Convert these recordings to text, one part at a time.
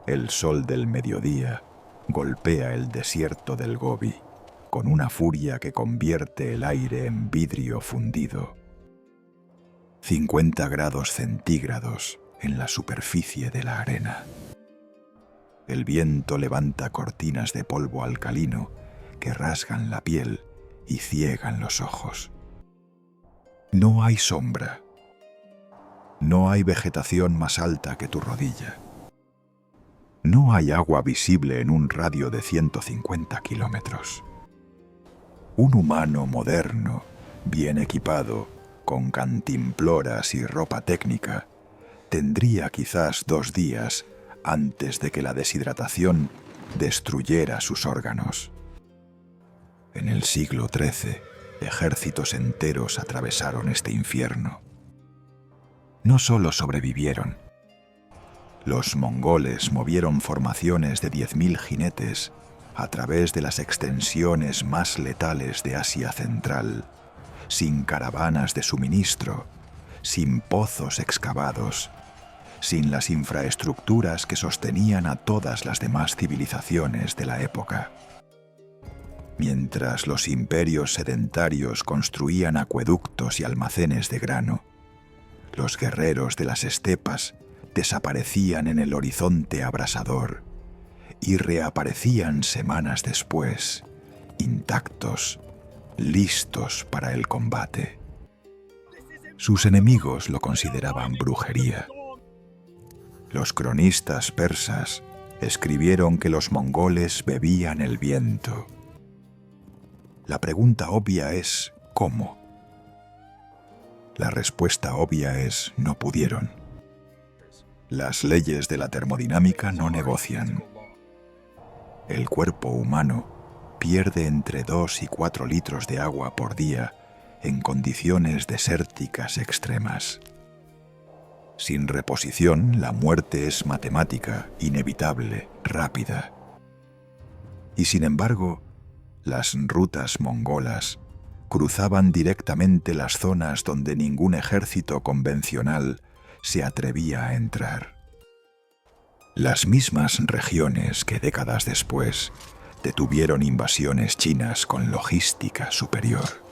El sol del mediodía golpea el desierto del Gobi con una furia que convierte el aire en vidrio fundido. 50 grados centígrados en la superficie de la arena. El viento levanta cortinas de polvo alcalino que rasgan la piel y ciegan los ojos. No hay sombra. No hay vegetación más alta que tu rodilla. No hay agua visible en un radio de 150 kilómetros. Un humano moderno, bien equipado, con cantimploras y ropa técnica, tendría quizás 2 días antes de que la deshidratación destruyera sus órganos. En el siglo XIII, ejércitos enteros atravesaron este infierno. No solo sobrevivieron. Los mongoles movieron formaciones de 10.000 jinetes a través de las extensiones más letales de Asia Central, sin caravanas de suministro, sin pozos excavados, sin las infraestructuras que sostenían a todas las demás civilizaciones de la época. Mientras los imperios sedentarios construían acueductos y almacenes de grano, los guerreros de las estepas desaparecían en el horizonte abrasador y reaparecían semanas después, intactos, listos para el combate. Sus enemigos lo consideraban brujería. Los cronistas persas escribieron que los mongoles bebían el viento. La pregunta obvia es ¿cómo? La respuesta obvia es no pudieron. Las leyes de la termodinámica no negocian. El cuerpo humano pierde entre 2 y 4 litros de agua por día en condiciones desérticas extremas. Sin reposición, la muerte es matemática, inevitable, rápida. Y sin embargo, las rutas mongolas cruzaban directamente las zonas donde ningún ejército convencional se atrevía a entrar. Las mismas regiones que décadas después detuvieron invasiones chinas con logística superior.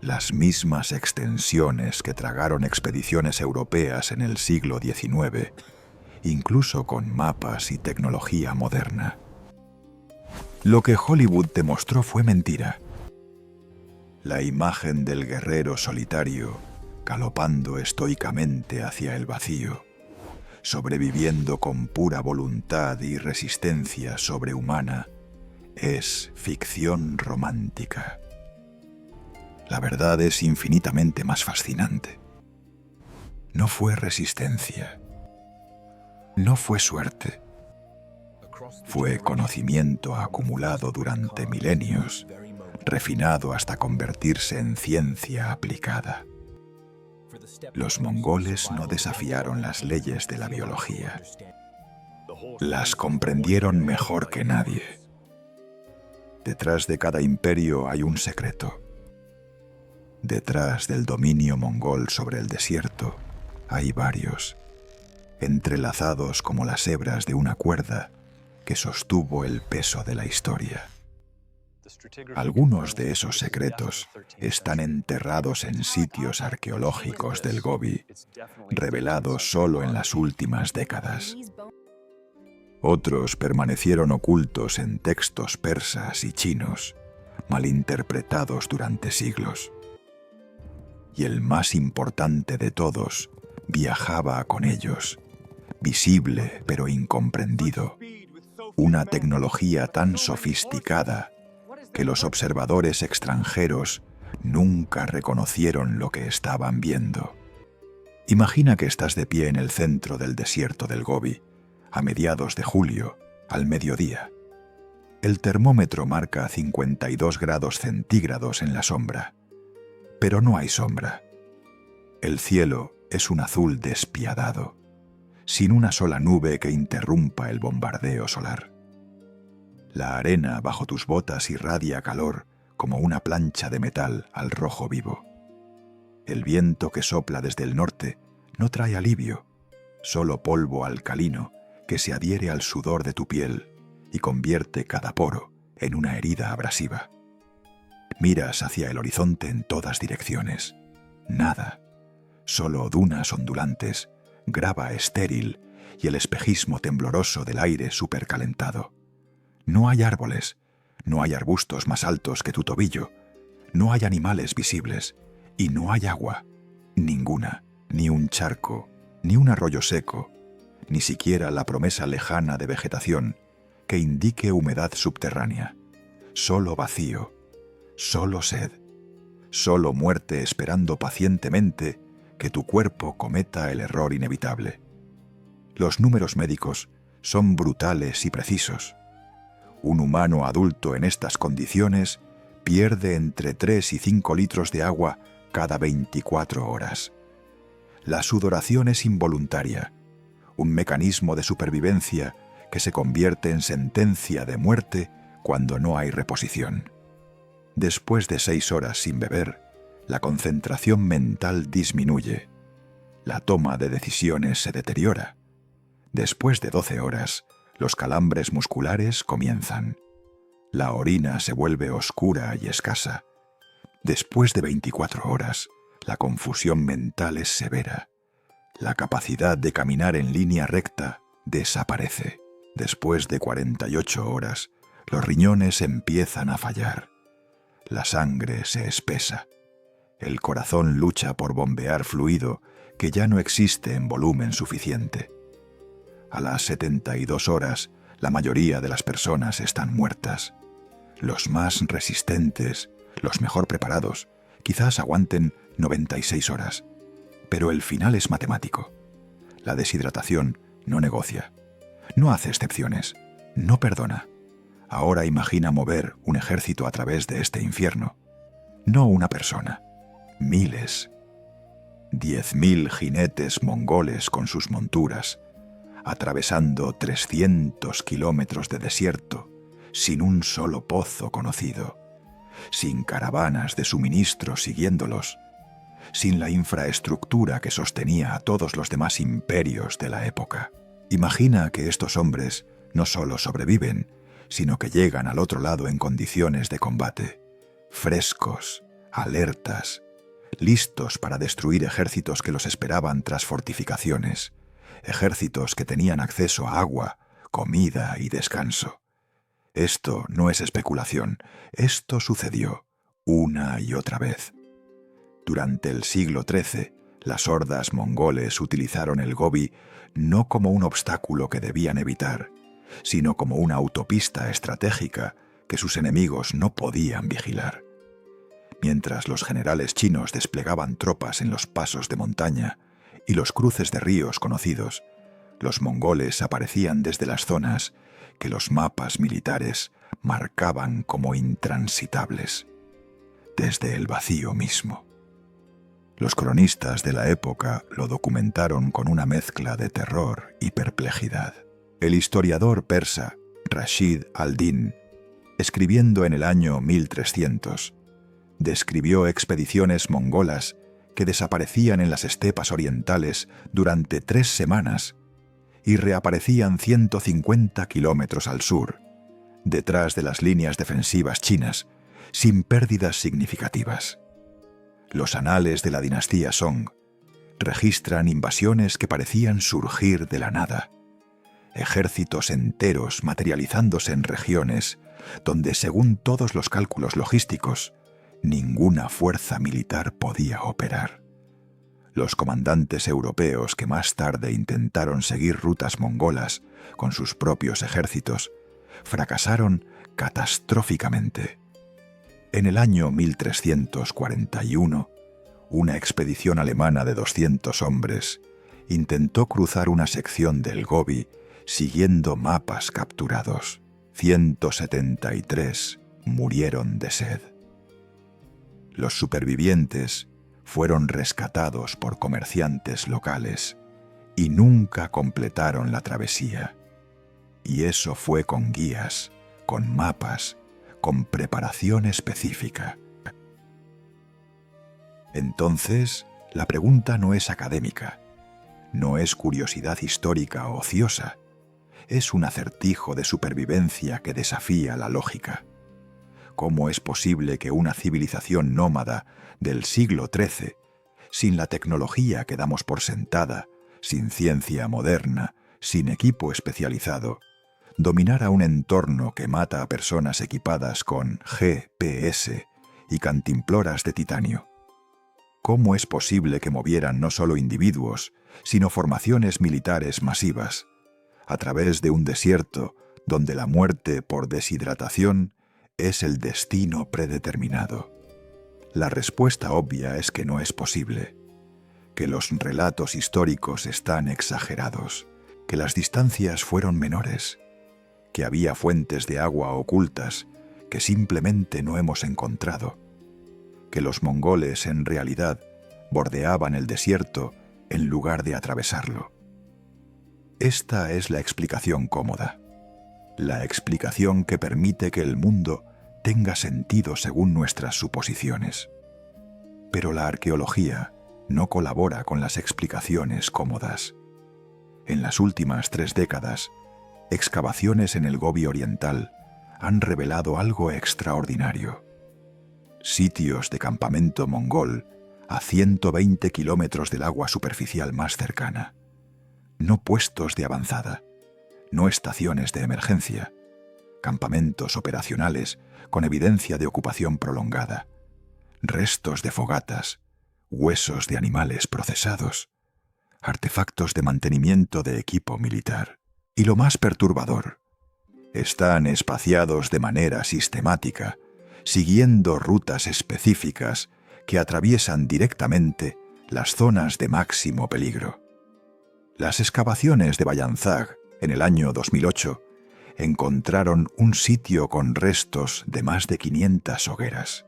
Las mismas extensiones que tragaron expediciones europeas en el siglo XIX, incluso con mapas y tecnología moderna. Lo que Hollywood demostró fue mentira. La imagen del guerrero solitario galopando estoicamente hacia el vacío, sobreviviendo con pura voluntad y resistencia sobrehumana, es ficción romántica. La verdad es infinitamente más fascinante. No fue resistencia. No fue suerte. Fue conocimiento acumulado durante milenios, refinado hasta convertirse en ciencia aplicada. Los mongoles no desafiaron las leyes de la biología. Las comprendieron mejor que nadie. Detrás de cada imperio hay un secreto. Detrás del dominio mongol sobre el desierto hay varios, entrelazados como las hebras de una cuerda que sostuvo el peso de la historia. Algunos de esos secretos están enterrados en sitios arqueológicos del Gobi, revelados solo en las últimas décadas. Otros permanecieron ocultos en textos persas y chinos, malinterpretados durante siglos. Y el más importante de todos viajaba con ellos, visible pero incomprendido, una tecnología tan sofisticada que los observadores extranjeros nunca reconocieron lo que estaban viendo. Imagina que estás de pie en el centro del desierto del Gobi, a mediados de julio, al mediodía. El termómetro marca 52 grados centígrados en la sombra, pero no hay sombra. El cielo es un azul despiadado, sin una sola nube que interrumpa el bombardeo solar. La arena bajo tus botas irradia calor como una plancha de metal al rojo vivo. El viento que sopla desde el norte no trae alivio, solo polvo alcalino que se adhiere al sudor de tu piel y convierte cada poro en una herida abrasiva. Miras hacia el horizonte en todas direcciones. Nada, solo dunas ondulantes, grava estéril y el espejismo tembloroso del aire supercalentado. No hay árboles, no hay arbustos más altos que tu tobillo, no hay animales visibles y no hay agua, ninguna, ni un charco, ni un arroyo seco, ni siquiera la promesa lejana de vegetación que indique humedad subterránea. Solo vacío, solo sed, solo muerte esperando pacientemente que tu cuerpo cometa el error inevitable. Los números médicos son brutales y precisos. Un humano adulto en estas condiciones pierde entre 3 y 5 litros de agua cada 24 horas. La sudoración es involuntaria, un mecanismo de supervivencia que se convierte en sentencia de muerte cuando no hay reposición. Después de 6 horas sin beber, la concentración mental disminuye. La toma de decisiones se deteriora. Después de 12 horas, los calambres musculares comienzan. La orina se vuelve oscura y escasa. Después de 24 horas, la confusión mental es severa. La capacidad de caminar en línea recta desaparece. Después de 48 horas, los riñones empiezan a fallar. La sangre se espesa. El corazón lucha por bombear fluido que ya no existe en volumen suficiente. A las 72 horas, la mayoría de las personas están muertas. Los más resistentes, los mejor preparados, quizás aguanten 96 horas. Pero el final es matemático. La deshidratación no negocia, no hace excepciones, no perdona. Ahora imagina mover un ejército a través de este infierno. No una persona, miles. 10.000 jinetes mongoles con sus monturas, atravesando 300 kilómetros de desierto, sin un solo pozo conocido, sin caravanas de suministros siguiéndolos, sin la infraestructura que sostenía a todos los demás imperios de la época. Imagina que estos hombres no solo sobreviven, sino que llegan al otro lado en condiciones de combate, frescos, alertas, listos para destruir ejércitos que los esperaban tras fortificaciones, ejércitos que tenían acceso a agua, comida y descanso. Esto no es especulación, esto sucedió una y otra vez. Durante el siglo XIII, las hordas mongoles utilizaron el Gobi no como un obstáculo que debían evitar, sino como una autopista estratégica que sus enemigos no podían vigilar. Mientras los generales chinos desplegaban tropas en los pasos de montaña y los cruces de ríos conocidos, los mongoles aparecían desde las zonas que los mapas militares marcaban como intransitables, desde el vacío mismo. Los cronistas de la época lo documentaron con una mezcla de terror y perplejidad. El historiador persa Rashid al-Din, escribiendo en el año 1300, describió expediciones mongolas que desaparecían en las estepas orientales durante 3 semanas y reaparecían 150 kilómetros al sur, detrás de las líneas defensivas chinas, sin pérdidas significativas. Los anales de la dinastía Song registran invasiones que parecían surgir de la nada, ejércitos enteros materializándose en regiones donde, según todos los cálculos logísticos, ninguna fuerza militar podía operar. Los comandantes europeos que más tarde intentaron seguir rutas mongolas con sus propios ejércitos fracasaron catastróficamente. En el año 1341, una expedición alemana de 200 hombres intentó cruzar una sección del Gobi siguiendo mapas capturados. 173 murieron de sed. Los supervivientes fueron rescatados por comerciantes locales y nunca completaron la travesía. Y eso fue con guías, con mapas, con preparación específica. Entonces, la pregunta no es académica, no es curiosidad histórica ociosa, es un acertijo de supervivencia que desafía la lógica. ¿Cómo es posible que una civilización nómada del siglo XIII, sin la tecnología que damos por sentada, sin ciencia moderna, sin equipo especializado, dominara un entorno que mata a personas equipadas con GPS y cantimploras de titanio? ¿Cómo es posible que movieran no solo individuos, sino formaciones militares masivas, a través de un desierto donde la muerte por deshidratación es el destino predeterminado? La respuesta obvia es que no es posible, que los relatos históricos están exagerados, que las distancias fueron menores, que había fuentes de agua ocultas que simplemente no hemos encontrado, que los mongoles en realidad bordeaban el desierto en lugar de atravesarlo. Esta es la explicación cómoda, la explicación que permite que el mundo tenga sentido según nuestras suposiciones. Pero la arqueología no colabora con las explicaciones cómodas. En las últimas 3 décadas, excavaciones en el Gobi Oriental han revelado algo extraordinario. Sitios de campamento mongol a 120 kilómetros del agua superficial más cercana. No puestos de avanzada, no estaciones de emergencia, campamentos operacionales con evidencia de ocupación prolongada, restos de fogatas, huesos de animales procesados, artefactos de mantenimiento de equipo militar. Y lo más perturbador, están espaciados de manera sistemática, siguiendo rutas específicas que atraviesan directamente las zonas de máximo peligro. Las excavaciones de Bayanzag en el año 2008 encontraron un sitio con restos de más de 500 hogueras,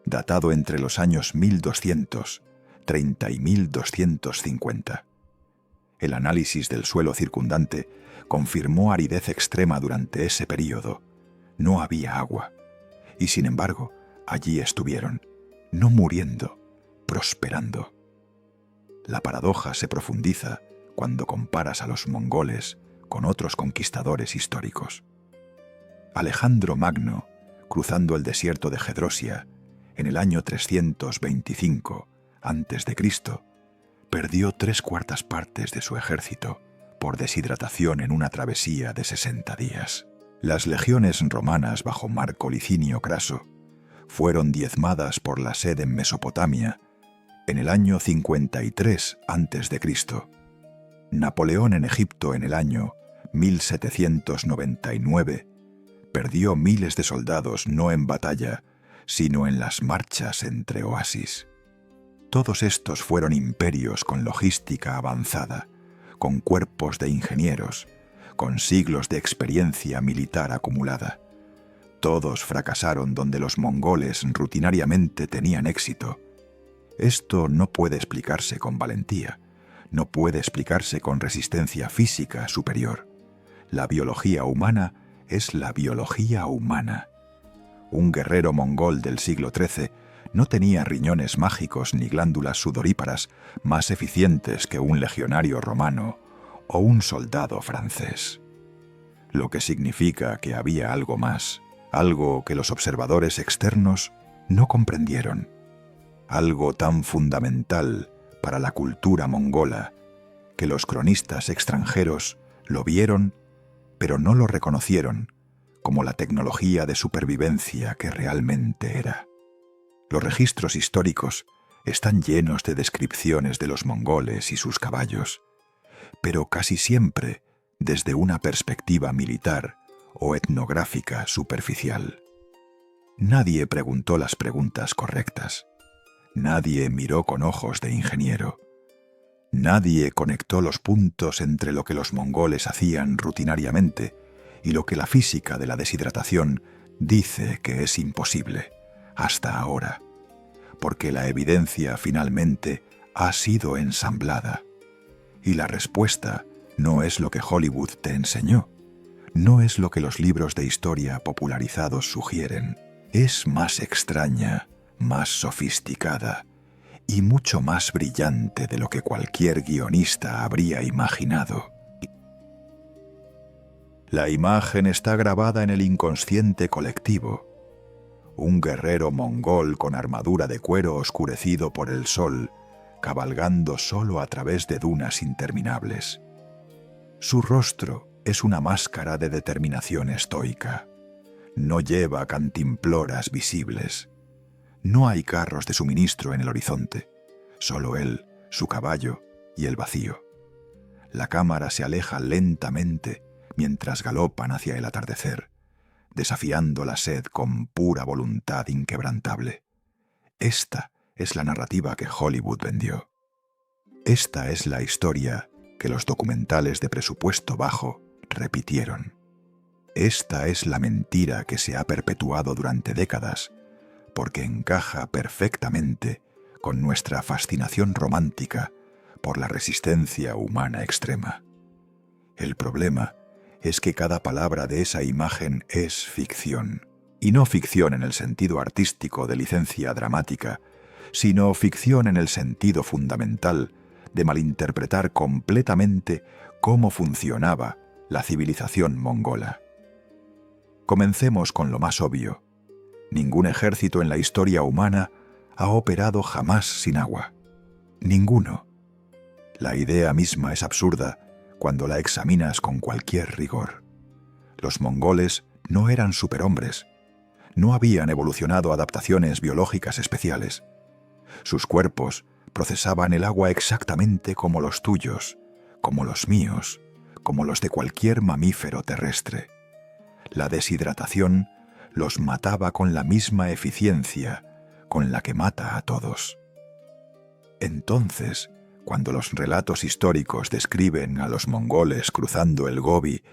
datado entre los años 1230 y 1250. El análisis del suelo circundante confirmó aridez extrema durante ese período. No había agua, y sin embargo, allí estuvieron, no muriendo, prosperando. La paradoja se profundiza cuando comparas a los mongoles con otros conquistadores históricos. Alejandro Magno, cruzando el desierto de Gedrosia en el año 325 a.C., perdió 3/4 partes de su ejército por deshidratación en una travesía de 60 días. Las legiones romanas bajo Marco Licinio Craso fueron diezmadas por la sed en Mesopotamia en el año 53 a.C. Napoleón en Egipto en el año 1799 perdió miles de soldados no en batalla, sino en las marchas entre oasis. Todos estos fueron imperios con logística avanzada, con cuerpos de ingenieros, con siglos de experiencia militar acumulada. Todos fracasaron donde los mongoles rutinariamente tenían éxito. Esto no puede explicarse con valentía, no puede explicarse con resistencia física superior. La biología humana es la biología humana. Un guerrero mongol del siglo XIII no tenía riñones mágicos ni glándulas sudoríparas más eficientes que un legionario romano o un soldado francés. Lo que significa que había algo más, algo que los observadores externos no comprendieron, algo tan fundamental para la cultura mongola que los cronistas extranjeros lo vieron, pero no lo reconocieron como la tecnología de supervivencia que realmente era. Los registros históricos están llenos de descripciones de los mongoles y sus caballos, pero casi siempre desde una perspectiva militar o etnográfica superficial. Nadie preguntó las preguntas correctas. Nadie miró con ojos de ingeniero. Nadie conectó los puntos entre lo que los mongoles hacían rutinariamente y lo que la física de la deshidratación dice que es imposible, hasta ahora, porque la evidencia finalmente ha sido ensamblada. Y la respuesta no es lo que Hollywood te enseñó, no es lo que los libros de historia popularizados sugieren. Es más extraña, más sofisticada y mucho más brillante de lo que cualquier guionista habría imaginado. La imagen está grabada en el inconsciente colectivo. Un guerrero mongol con armadura de cuero oscurecido por el sol, cabalgando solo a través de dunas interminables. Su rostro es una máscara de determinación estoica. No lleva cantimploras visibles. No hay carros de suministro en el horizonte. Solo él, su caballo y el vacío. La cámara se aleja lentamente mientras galopan hacia el atardecer, desafiando la sed con pura voluntad inquebrantable. Esta es la narrativa que Hollywood vendió. Esta es la historia que los documentales de presupuesto bajo repitieron. Esta es la mentira que se ha perpetuado durante décadas, porque encaja perfectamente con nuestra fascinación romántica por la resistencia humana extrema. El problema es que cada palabra de esa imagen es ficción, y no ficción en el sentido artístico de licencia dramática, sino ficción en el sentido fundamental de malinterpretar completamente cómo funcionaba la civilización mongola. Comencemos con lo más obvio. Ningún ejército en la historia humana ha operado jamás sin agua. Ninguno. La idea misma es absurda cuando la examinas con cualquier rigor. Los mongoles no eran superhombres. No habían evolucionado adaptaciones biológicas especiales. Sus cuerpos procesaban el agua exactamente como los tuyos, como los míos, como los de cualquier mamífero terrestre. La deshidratación los mataba con la misma eficiencia con la que mata a todos. Entonces, cuando los relatos históricos describen a los mongoles cruzando el Gobi,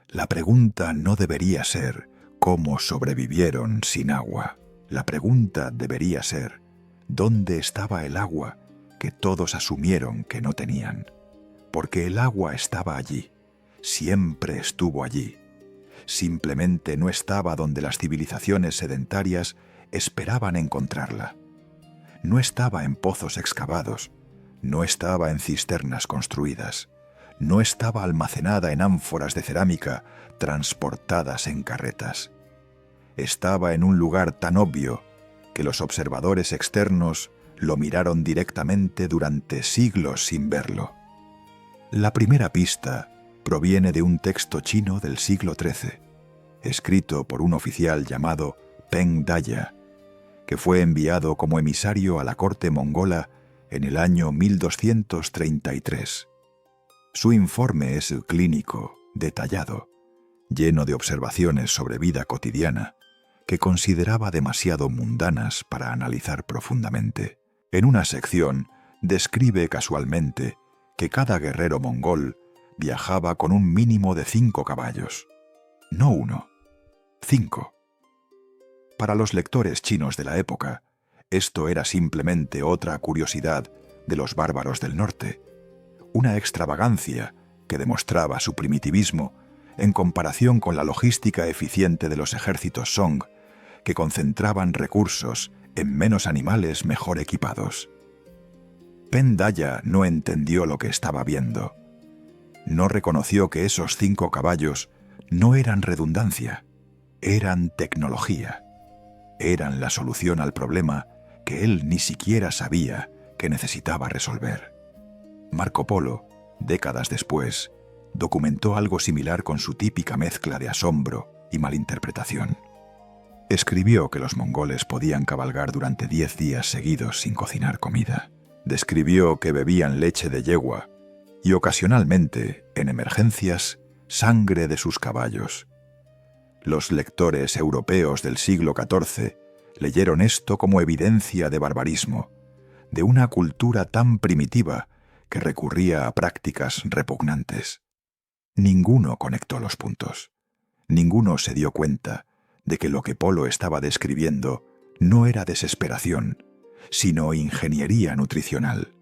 la pregunta no debería ser cómo sobrevivieron sin agua. La pregunta debería ser ¿dónde estaba el agua que todos asumieron que no tenían? Porque el agua estaba allí, siempre estuvo allí. Simplemente no estaba donde las civilizaciones sedentarias esperaban encontrarla. No estaba en pozos excavados, no estaba en cisternas construidas, no estaba almacenada en ánforas de cerámica transportadas en carretas. Estaba en un lugar tan obvio que los observadores externos lo miraron directamente durante siglos sin verlo. La primera pista proviene de un texto chino del siglo XIII, escrito por un oficial llamado Peng Daya, que fue enviado como emisario a la corte mongola en el año 1233. Su informe es clínico, detallado, lleno de observaciones sobre vida cotidiana, que consideraba demasiado mundanas para analizar profundamente. En una sección describe casualmente que cada guerrero mongol viajaba con un mínimo de 5 caballos. No 1, 5. Para los lectores chinos de la época, esto era simplemente otra curiosidad de los bárbaros del norte, una extravagancia que demostraba su primitivismo en comparación con la logística eficiente de los ejércitos Song, que concentraban recursos en menos animales mejor equipados. Peng Daya no entendió lo que estaba viendo. No reconoció que esos 5 caballos no eran redundancia, eran tecnología. Eran la solución al problema que él ni siquiera sabía que necesitaba resolver. Marco Polo, décadas después, documentó algo similar con su típica mezcla de asombro y malinterpretación. Escribió que los mongoles podían cabalgar durante 10 días seguidos sin cocinar comida. Describió que bebían leche de yegua y ocasionalmente, en emergencias, sangre de sus caballos. Los lectores europeos del siglo XIV leyeron esto como evidencia de barbarismo, de una cultura tan primitiva que recurría a prácticas repugnantes. Ninguno conectó los puntos. Ninguno se dio cuenta de que lo que Polo estaba describiendo no era desesperación, sino ingeniería nutricional.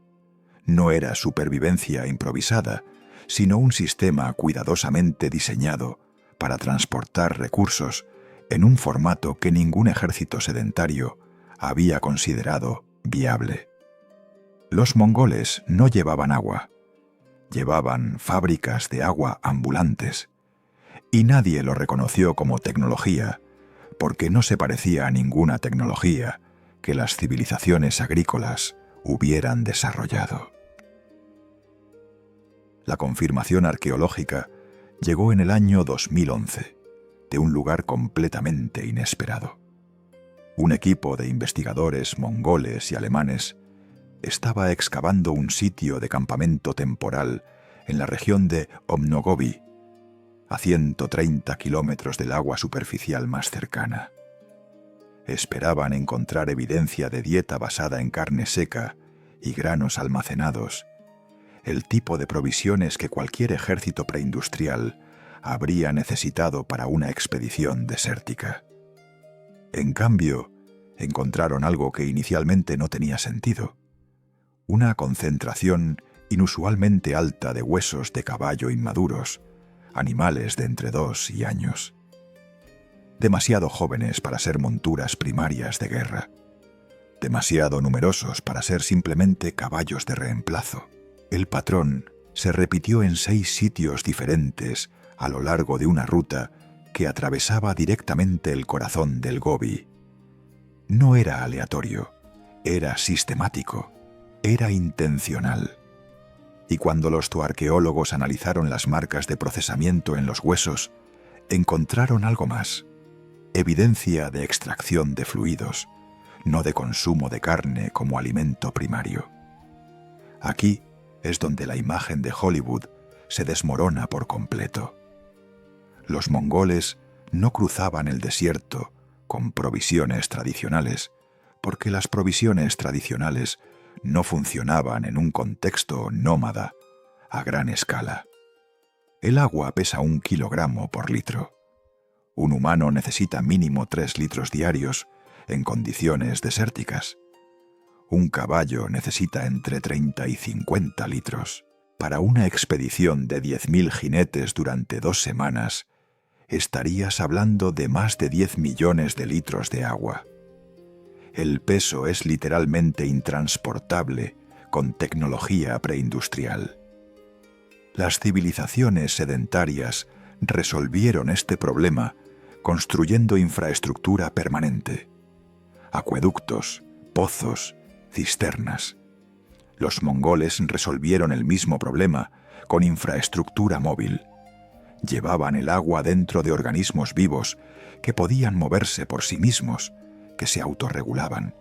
No era supervivencia improvisada, sino un sistema cuidadosamente diseñado para transportar recursos en un formato que ningún ejército sedentario había considerado viable. Los mongoles no llevaban agua, llevaban fábricas de agua ambulantes, Y nadie lo reconoció como tecnología, porque no se parecía a ninguna tecnología que las civilizaciones agrícolas hubieran desarrollado. La confirmación arqueológica llegó en el año 2011, de un lugar completamente inesperado. Un equipo de investigadores mongoles y alemanes estaba excavando un sitio de campamento temporal en la región de Omnogobi, a 130 kilómetros del agua superficial más cercana. Esperaban encontrar evidencia de dieta basada en carne seca y granos almacenados, el tipo de provisiones que cualquier ejército preindustrial habría necesitado para una expedición desértica. En cambio, encontraron algo que inicialmente no tenía sentido: una concentración inusualmente alta de huesos de caballo inmaduros, animales de entre 2 y años. Demasiado jóvenes para ser monturas primarias de guerra. Demasiado numerosos para ser simplemente caballos de reemplazo. El patrón se repitió en 6 sitios diferentes a lo largo de una ruta que atravesaba directamente el corazón del Gobi. No era aleatorio, era sistemático, era intencional. Y cuando los zooarqueólogos analizaron las marcas de procesamiento en los huesos, encontraron algo más: evidencia de extracción de fluidos, no de consumo de carne como alimento primario. Aquí es donde la imagen de Hollywood se desmorona por completo. Los mongoles no cruzaban el desierto con provisiones tradicionales, porque las provisiones tradicionales no funcionaban en un contexto nómada a gran escala. El agua pesa 1 kilogramo por litro. Un humano necesita mínimo 3 litros diarios en condiciones desérticas. Un caballo necesita entre 30 y 50 litros. Para una expedición de 10.000 jinetes durante 2 semanas, estarías hablando de más de 10 millones de litros de agua. El peso es literalmente intransportable con tecnología preindustrial. Las civilizaciones sedentarias resolvieron este problema construyendo infraestructura permanente: acueductos, pozos, cisternas. Los mongoles resolvieron el mismo problema con infraestructura móvil. Llevaban el agua dentro de organismos vivos que podían moverse por sí mismos, que se autorregulaban,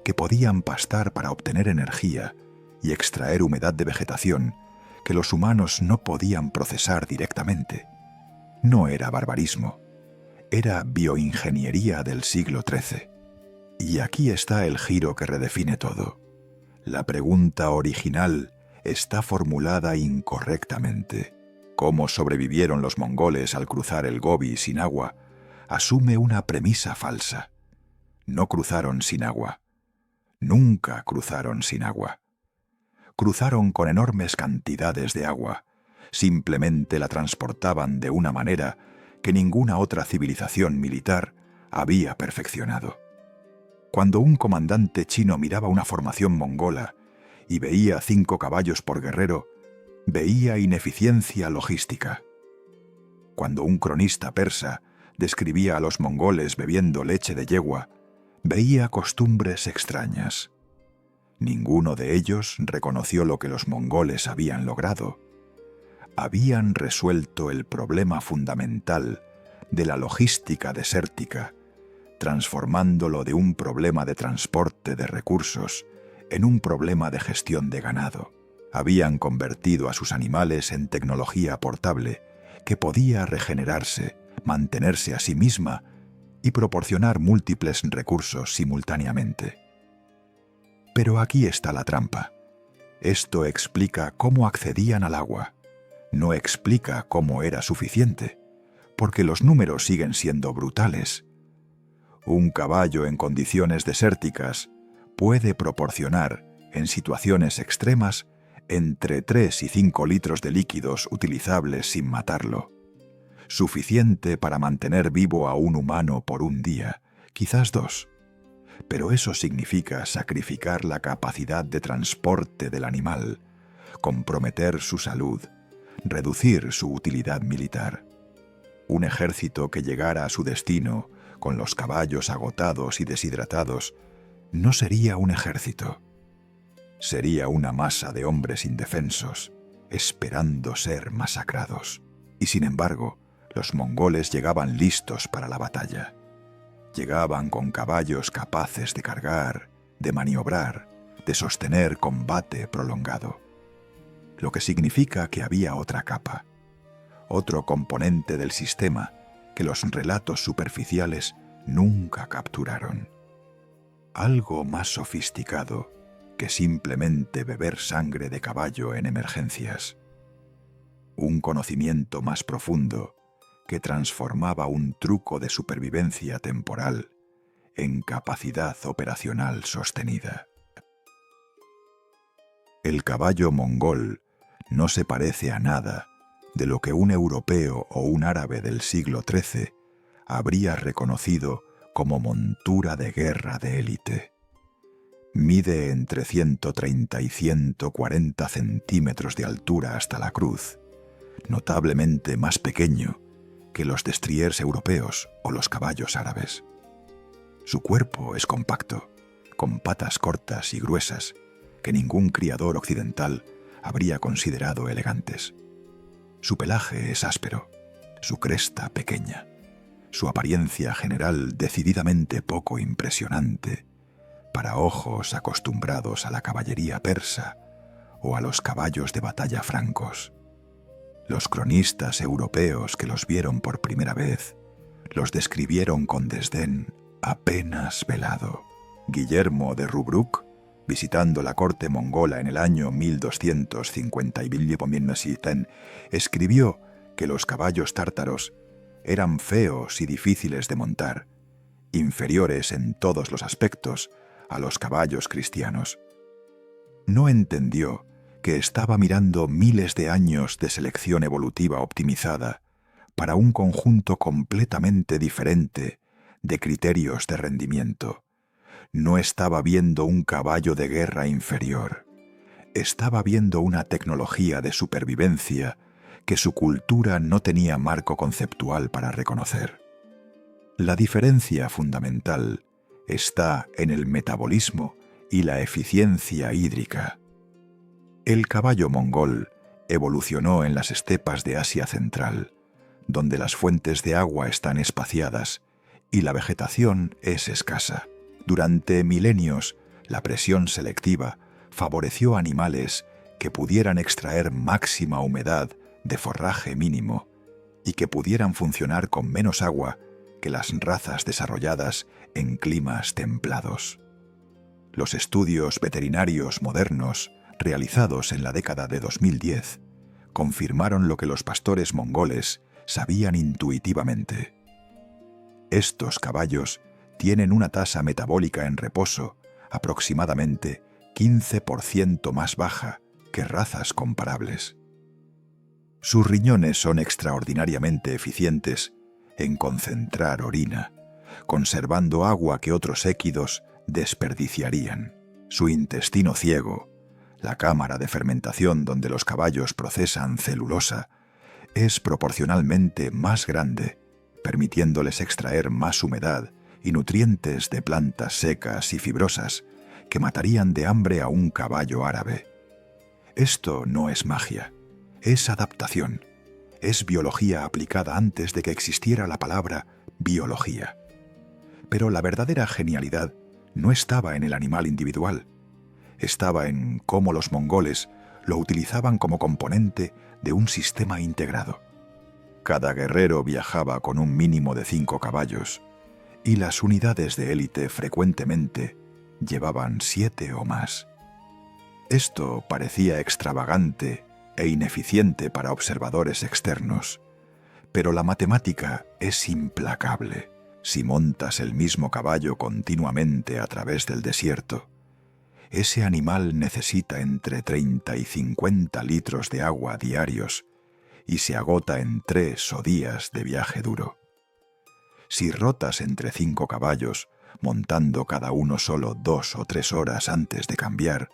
que podían pastar para obtener energía y extraer humedad de vegetación que los humanos no podían procesar directamente. No era barbarismo, era bioingeniería del siglo XIII. Y aquí está el giro que redefine todo. La pregunta original está formulada incorrectamente. ¿Cómo sobrevivieron los mongoles al cruzar el Gobi sin agua? Asume una premisa falsa. No cruzaron sin agua. Nunca cruzaron sin agua. Cruzaron con enormes cantidades de agua. Simplemente la transportaban de una manera que ninguna otra civilización militar había perfeccionado. Cuando un comandante chino miraba una formación mongola y veía 5 caballos por guerrero, veía ineficiencia logística. Cuando un cronista persa describía a los mongoles bebiendo leche de yegua, veía costumbres extrañas. Ninguno de ellos reconoció lo que los mongoles habían logrado. Habían resuelto el problema fundamental de la logística desértica, transformándolo de un problema de transporte de recursos en un problema de gestión de ganado. Habían convertido a sus animales en tecnología portable que podía regenerarse, mantenerse a sí misma y proporcionar múltiples recursos simultáneamente. Pero aquí está la trampa. Esto explica cómo accedían al agua. No explica cómo era suficiente, porque los números siguen siendo brutales. Un caballo en condiciones desérticas puede proporcionar, en situaciones extremas, entre 3 y 5 litros de líquidos utilizables sin matarlo. Suficiente para mantener vivo a un humano por un día, quizás 2. Pero eso significa sacrificar la capacidad de transporte del animal, comprometer su salud, reducir su utilidad militar. Un ejército que llegara a su destino con los caballos agotados y deshidratados no sería un ejército. Sería una masa de hombres indefensos, esperando ser masacrados. Y sin embargo, los mongoles llegaban listos para la batalla. Llegaban con caballos capaces de cargar, de maniobrar, de sostener combate prolongado. Lo que significa que había otra capa, otro componente del sistema que los relatos superficiales nunca capturaron. Algo más sofisticado que simplemente beber sangre de caballo en emergencias. Un conocimiento más profundo que transformaba un truco de supervivencia temporal en capacidad operacional sostenida. El caballo mongol no se parece a nada de lo que un europeo o un árabe del siglo XIII habría reconocido como montura de guerra de élite. Mide entre 130 y 140 centímetros de altura hasta la cruz, notablemente más pequeño que los destriers europeos o los caballos árabes. Su cuerpo es compacto, con patas cortas y gruesas que ningún criador occidental habría considerado elegantes. Su pelaje es áspero, su cresta pequeña, su apariencia general decididamente poco impresionante para ojos acostumbrados a la caballería persa o a los caballos de batalla francos. Los cronistas europeos que los vieron por primera vez los describieron con desdén apenas velado. Guillermo de Rubruck, visitando la corte mongola en el año 1250, escribió que los caballos tártaros eran feos y difíciles de montar, inferiores en todos los aspectos a los caballos cristianos. No entendió que estaba mirando miles de años de selección evolutiva optimizada para un conjunto completamente diferente de criterios de rendimiento. No estaba viendo un caballo de guerra inferior. Estaba viendo una tecnología de supervivencia que su cultura no tenía marco conceptual para reconocer. La diferencia fundamental está en el metabolismo y la eficiencia hídrica. El caballo mongol evolucionó en las estepas de Asia Central, donde las fuentes de agua están espaciadas y la vegetación es escasa. Durante milenios, la presión selectiva favoreció animales que pudieran extraer máxima humedad de forraje mínimo y que pudieran funcionar con menos agua que las razas desarrolladas en climas templados. Los estudios veterinarios modernos realizados en la década de 2010 confirmaron lo que los pastores mongoles sabían intuitivamente. Estos caballos tienen una tasa metabólica en reposo aproximadamente 15% más baja que razas comparables. Sus riñones son extraordinariamente eficientes en concentrar orina, conservando agua que otros équidos desperdiciarían. Su intestino ciego, la cámara de fermentación donde los caballos procesan celulosa, es proporcionalmente más grande, permitiéndoles extraer más humedad y nutrientes de plantas secas y fibrosas que matarían de hambre a un caballo árabe. Esto no es magia, es adaptación, es biología aplicada antes de que existiera la palabra biología. Pero la verdadera genialidad no estaba en el animal individual, estaba en cómo los mongoles lo utilizaban como componente de un sistema integrado. Cada guerrero viajaba con un mínimo de 5 caballos, y las unidades de élite frecuentemente llevaban 7 o más. Esto parecía extravagante e ineficiente para observadores externos, pero la matemática es implacable. Si montas el mismo caballo continuamente a través del desierto, ese animal necesita entre 30 y 50 litros de agua diarios y se agota en 3 o días de viaje duro. Si rotas entre 5 caballos, montando cada uno solo 2 o 3 horas antes de cambiar,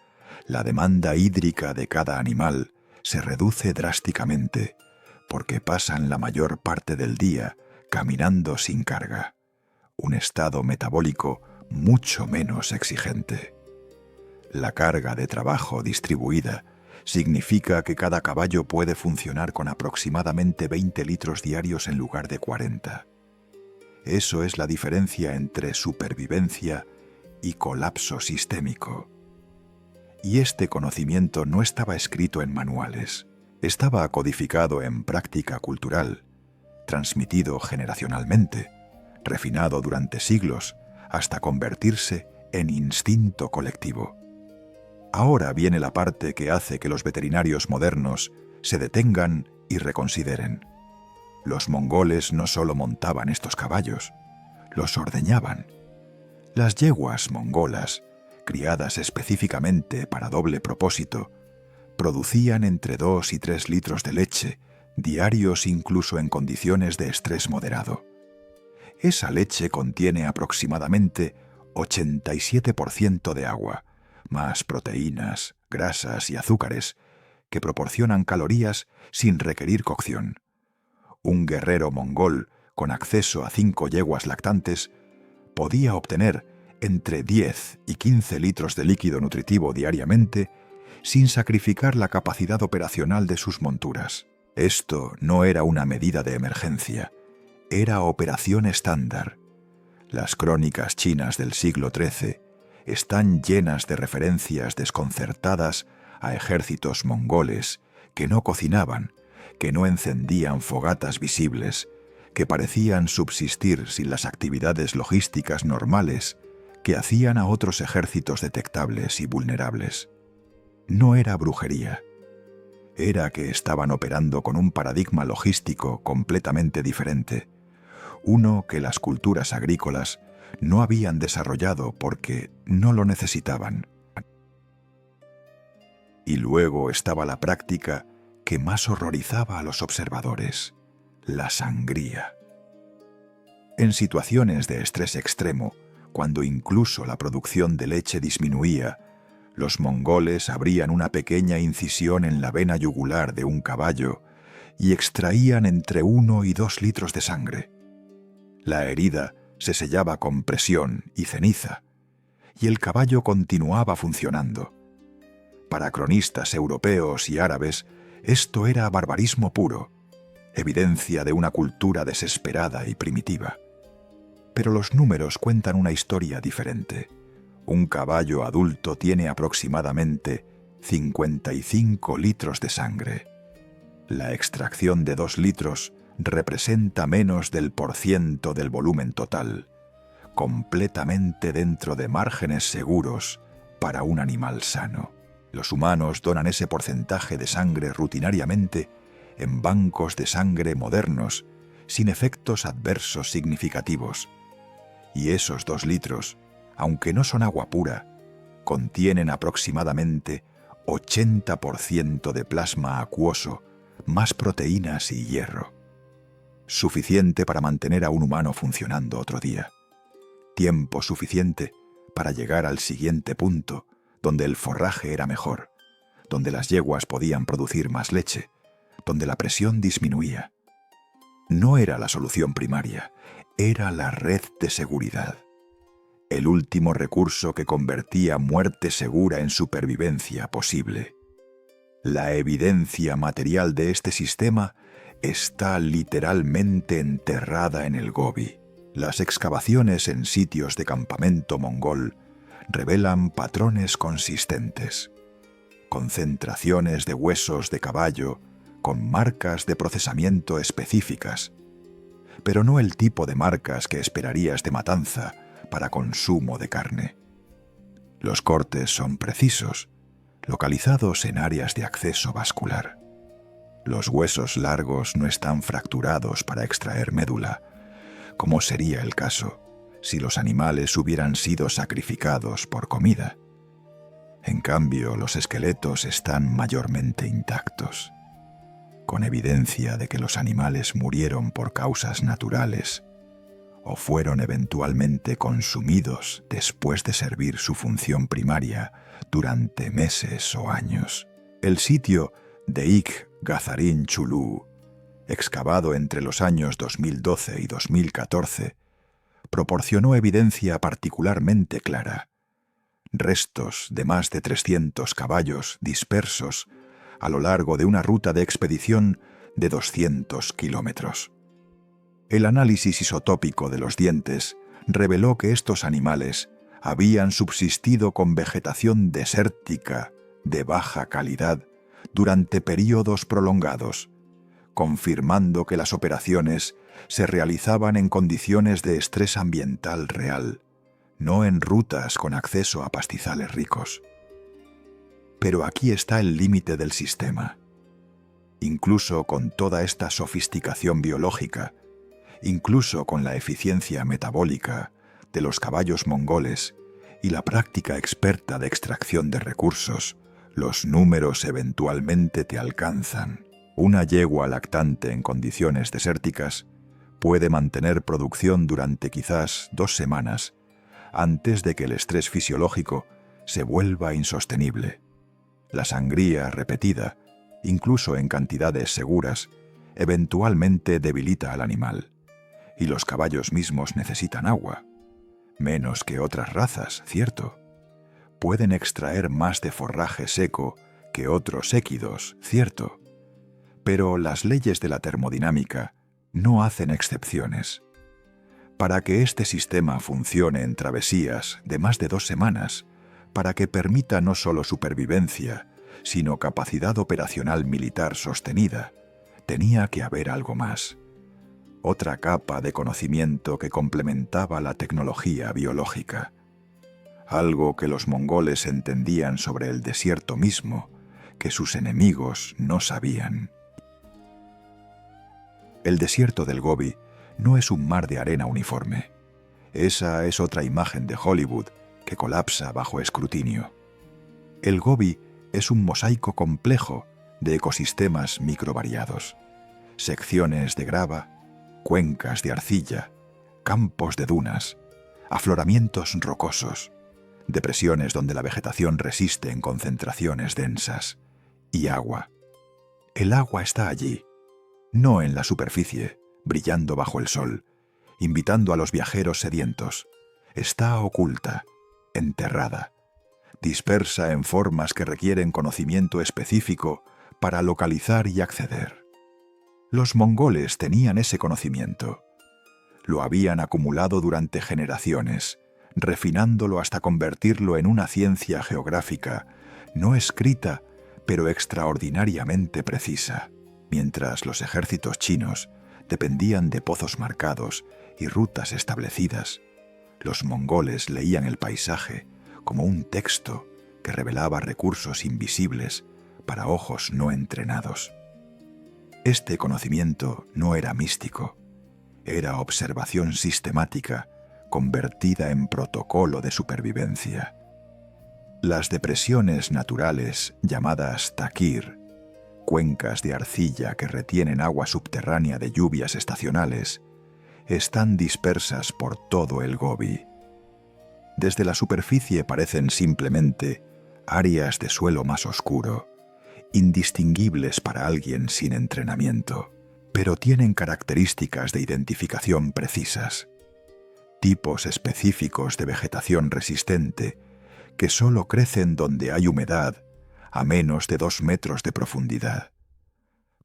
la demanda hídrica de cada animal se reduce drásticamente, porque pasan la mayor parte del día caminando sin carga, un estado metabólico mucho menos exigente. La carga de trabajo distribuida significa que cada caballo puede funcionar con aproximadamente 20 litros diarios en lugar de 40. Eso es la diferencia entre supervivencia y colapso sistémico. Y este conocimiento no estaba escrito en manuales, estaba codificado en práctica cultural, transmitido generacionalmente, refinado durante siglos hasta convertirse en instinto colectivo. Ahora viene la parte que hace que los veterinarios modernos se detengan y reconsideren. Los mongoles no solo montaban estos caballos, los ordeñaban. Las yeguas mongolas, criadas específicamente para doble propósito, producían entre 2 y 3 litros de leche diarios incluso en condiciones de estrés moderado. Esa leche contiene aproximadamente 87% de agua, más proteínas, grasas y azúcares, que proporcionan calorías sin requerir cocción. Un guerrero mongol con acceso a 5 yeguas lactantes podía obtener entre 10 y 15 litros de líquido nutritivo diariamente sin sacrificar la capacidad operacional de sus monturas. Esto no era una medida de emergencia, era operación estándar. Las crónicas chinas del siglo XIII están llenas de referencias desconcertadas a ejércitos mongoles que no cocinaban, que no encendían fogatas visibles, que parecían subsistir sin las actividades logísticas normales que hacían a otros ejércitos detectables y vulnerables. No era brujería. Era que estaban operando con un paradigma logístico completamente diferente, uno que las culturas agrícolas no habían desarrollado porque no lo necesitaban. Y luego estaba la práctica que más horrorizaba a los observadores, la sangría. En situaciones de estrés extremo, cuando incluso la producción de leche disminuía, los mongoles abrían una pequeña incisión en la vena yugular de un caballo y extraían entre 1 y 2 litros de sangre. La herida se sellaba con presión y ceniza, y el caballo continuaba funcionando. Para cronistas europeos y árabes, esto era barbarismo puro, evidencia de una cultura desesperada y primitiva. Pero los números cuentan una historia diferente. Un caballo adulto tiene aproximadamente 55 litros de sangre. La extracción de 2 litros representa menos del % del volumen total, completamente dentro de márgenes seguros para un animal sano. Los humanos donan ese porcentaje de sangre rutinariamente en bancos de sangre modernos, sin efectos adversos significativos. Y esos 2 litros, aunque no son agua pura, contienen aproximadamente 80% de plasma acuoso, más proteínas y hierro. Suficiente para mantener a un humano funcionando otro día. Tiempo suficiente para llegar al siguiente punto, donde el forraje era mejor, donde las yeguas podían producir más leche, donde la presión disminuía. No era la solución primaria, era la red de seguridad. El último recurso que convertía muerte segura en supervivencia posible. La evidencia material de este sistema está literalmente enterrada en el Gobi. Las excavaciones en sitios de campamento mongol revelan patrones consistentes. Concentraciones de huesos de caballo con marcas de procesamiento específicas, pero no el tipo de marcas que esperarías de matanza para consumo de carne. Los cortes son precisos, localizados en áreas de acceso vascular. Los huesos largos no están fracturados para extraer médula, como sería el caso si los animales hubieran sido sacrificados por comida. En cambio, los esqueletos están mayormente intactos, con evidencia de que los animales murieron por causas naturales o fueron eventualmente consumidos después de servir su función primaria durante meses o años. El sitio de Ik Gazarin Chulu excavado entre los años 2012 y 2014, proporcionó evidencia particularmente clara. Restos de más de 300 caballos dispersos a lo largo de una ruta de expedición de 200 kilómetros. El análisis isotópico de los dientes reveló que estos animales habían subsistido con vegetación desértica de baja calidad durante períodos prolongados, confirmando que las operaciones se realizaban en condiciones de estrés ambiental real, no en rutas con acceso a pastizales ricos. Pero aquí está el límite del sistema. Incluso con toda esta sofisticación biológica, incluso con la eficiencia metabólica de los caballos mongoles y la práctica experta de extracción de recursos, los números eventualmente te alcanzan. Una yegua lactante en condiciones desérticas puede mantener producción durante quizás 2 semanas antes de que el estrés fisiológico se vuelva insostenible. La sangría repetida, incluso en cantidades seguras, eventualmente debilita al animal. Y los caballos mismos necesitan agua. Menos que otras razas, cierto. Pueden extraer más de forraje seco que otros équidos, cierto. Pero las leyes de la termodinámica no hacen excepciones. Para que este sistema funcione en travesías de más de 2 semanas, para que permita no solo supervivencia, sino capacidad operacional militar sostenida, tenía que haber algo más. Otra capa de conocimiento que complementaba la tecnología biológica. Algo que los mongoles entendían sobre el desierto mismo, que sus enemigos no sabían. El desierto del Gobi no es un mar de arena uniforme. Esa es otra imagen de Hollywood que colapsa bajo escrutinio. El Gobi es un mosaico complejo de ecosistemas microvariados. Secciones de grava, cuencas de arcilla, campos de dunas, afloramientos rocosos, depresiones donde la vegetación resiste en concentraciones densas, y agua. El agua está allí, no en la superficie, brillando bajo el sol, invitando a los viajeros sedientos. Está oculta, enterrada, dispersa en formas que requieren conocimiento específico para localizar y acceder. Los mongoles tenían ese conocimiento. Lo habían acumulado durante generaciones, refinándolo hasta convertirlo en una ciencia geográfica, no escrita, pero extraordinariamente precisa. Mientras los ejércitos chinos dependían de pozos marcados y rutas establecidas, los mongoles leían el paisaje como un texto que revelaba recursos invisibles para ojos no entrenados. Este conocimiento no era místico, era observación sistemática convertida en protocolo de supervivencia. Las depresiones naturales llamadas takir, cuencas de arcilla que retienen agua subterránea de lluvias estacionales, están dispersas por todo el Gobi. Desde la superficie parecen simplemente áreas de suelo más oscuro, indistinguibles para alguien sin entrenamiento, pero tienen características de identificación precisas, tipos específicos de vegetación resistente que solo crecen donde hay humedad a menos de 2 metros de profundidad,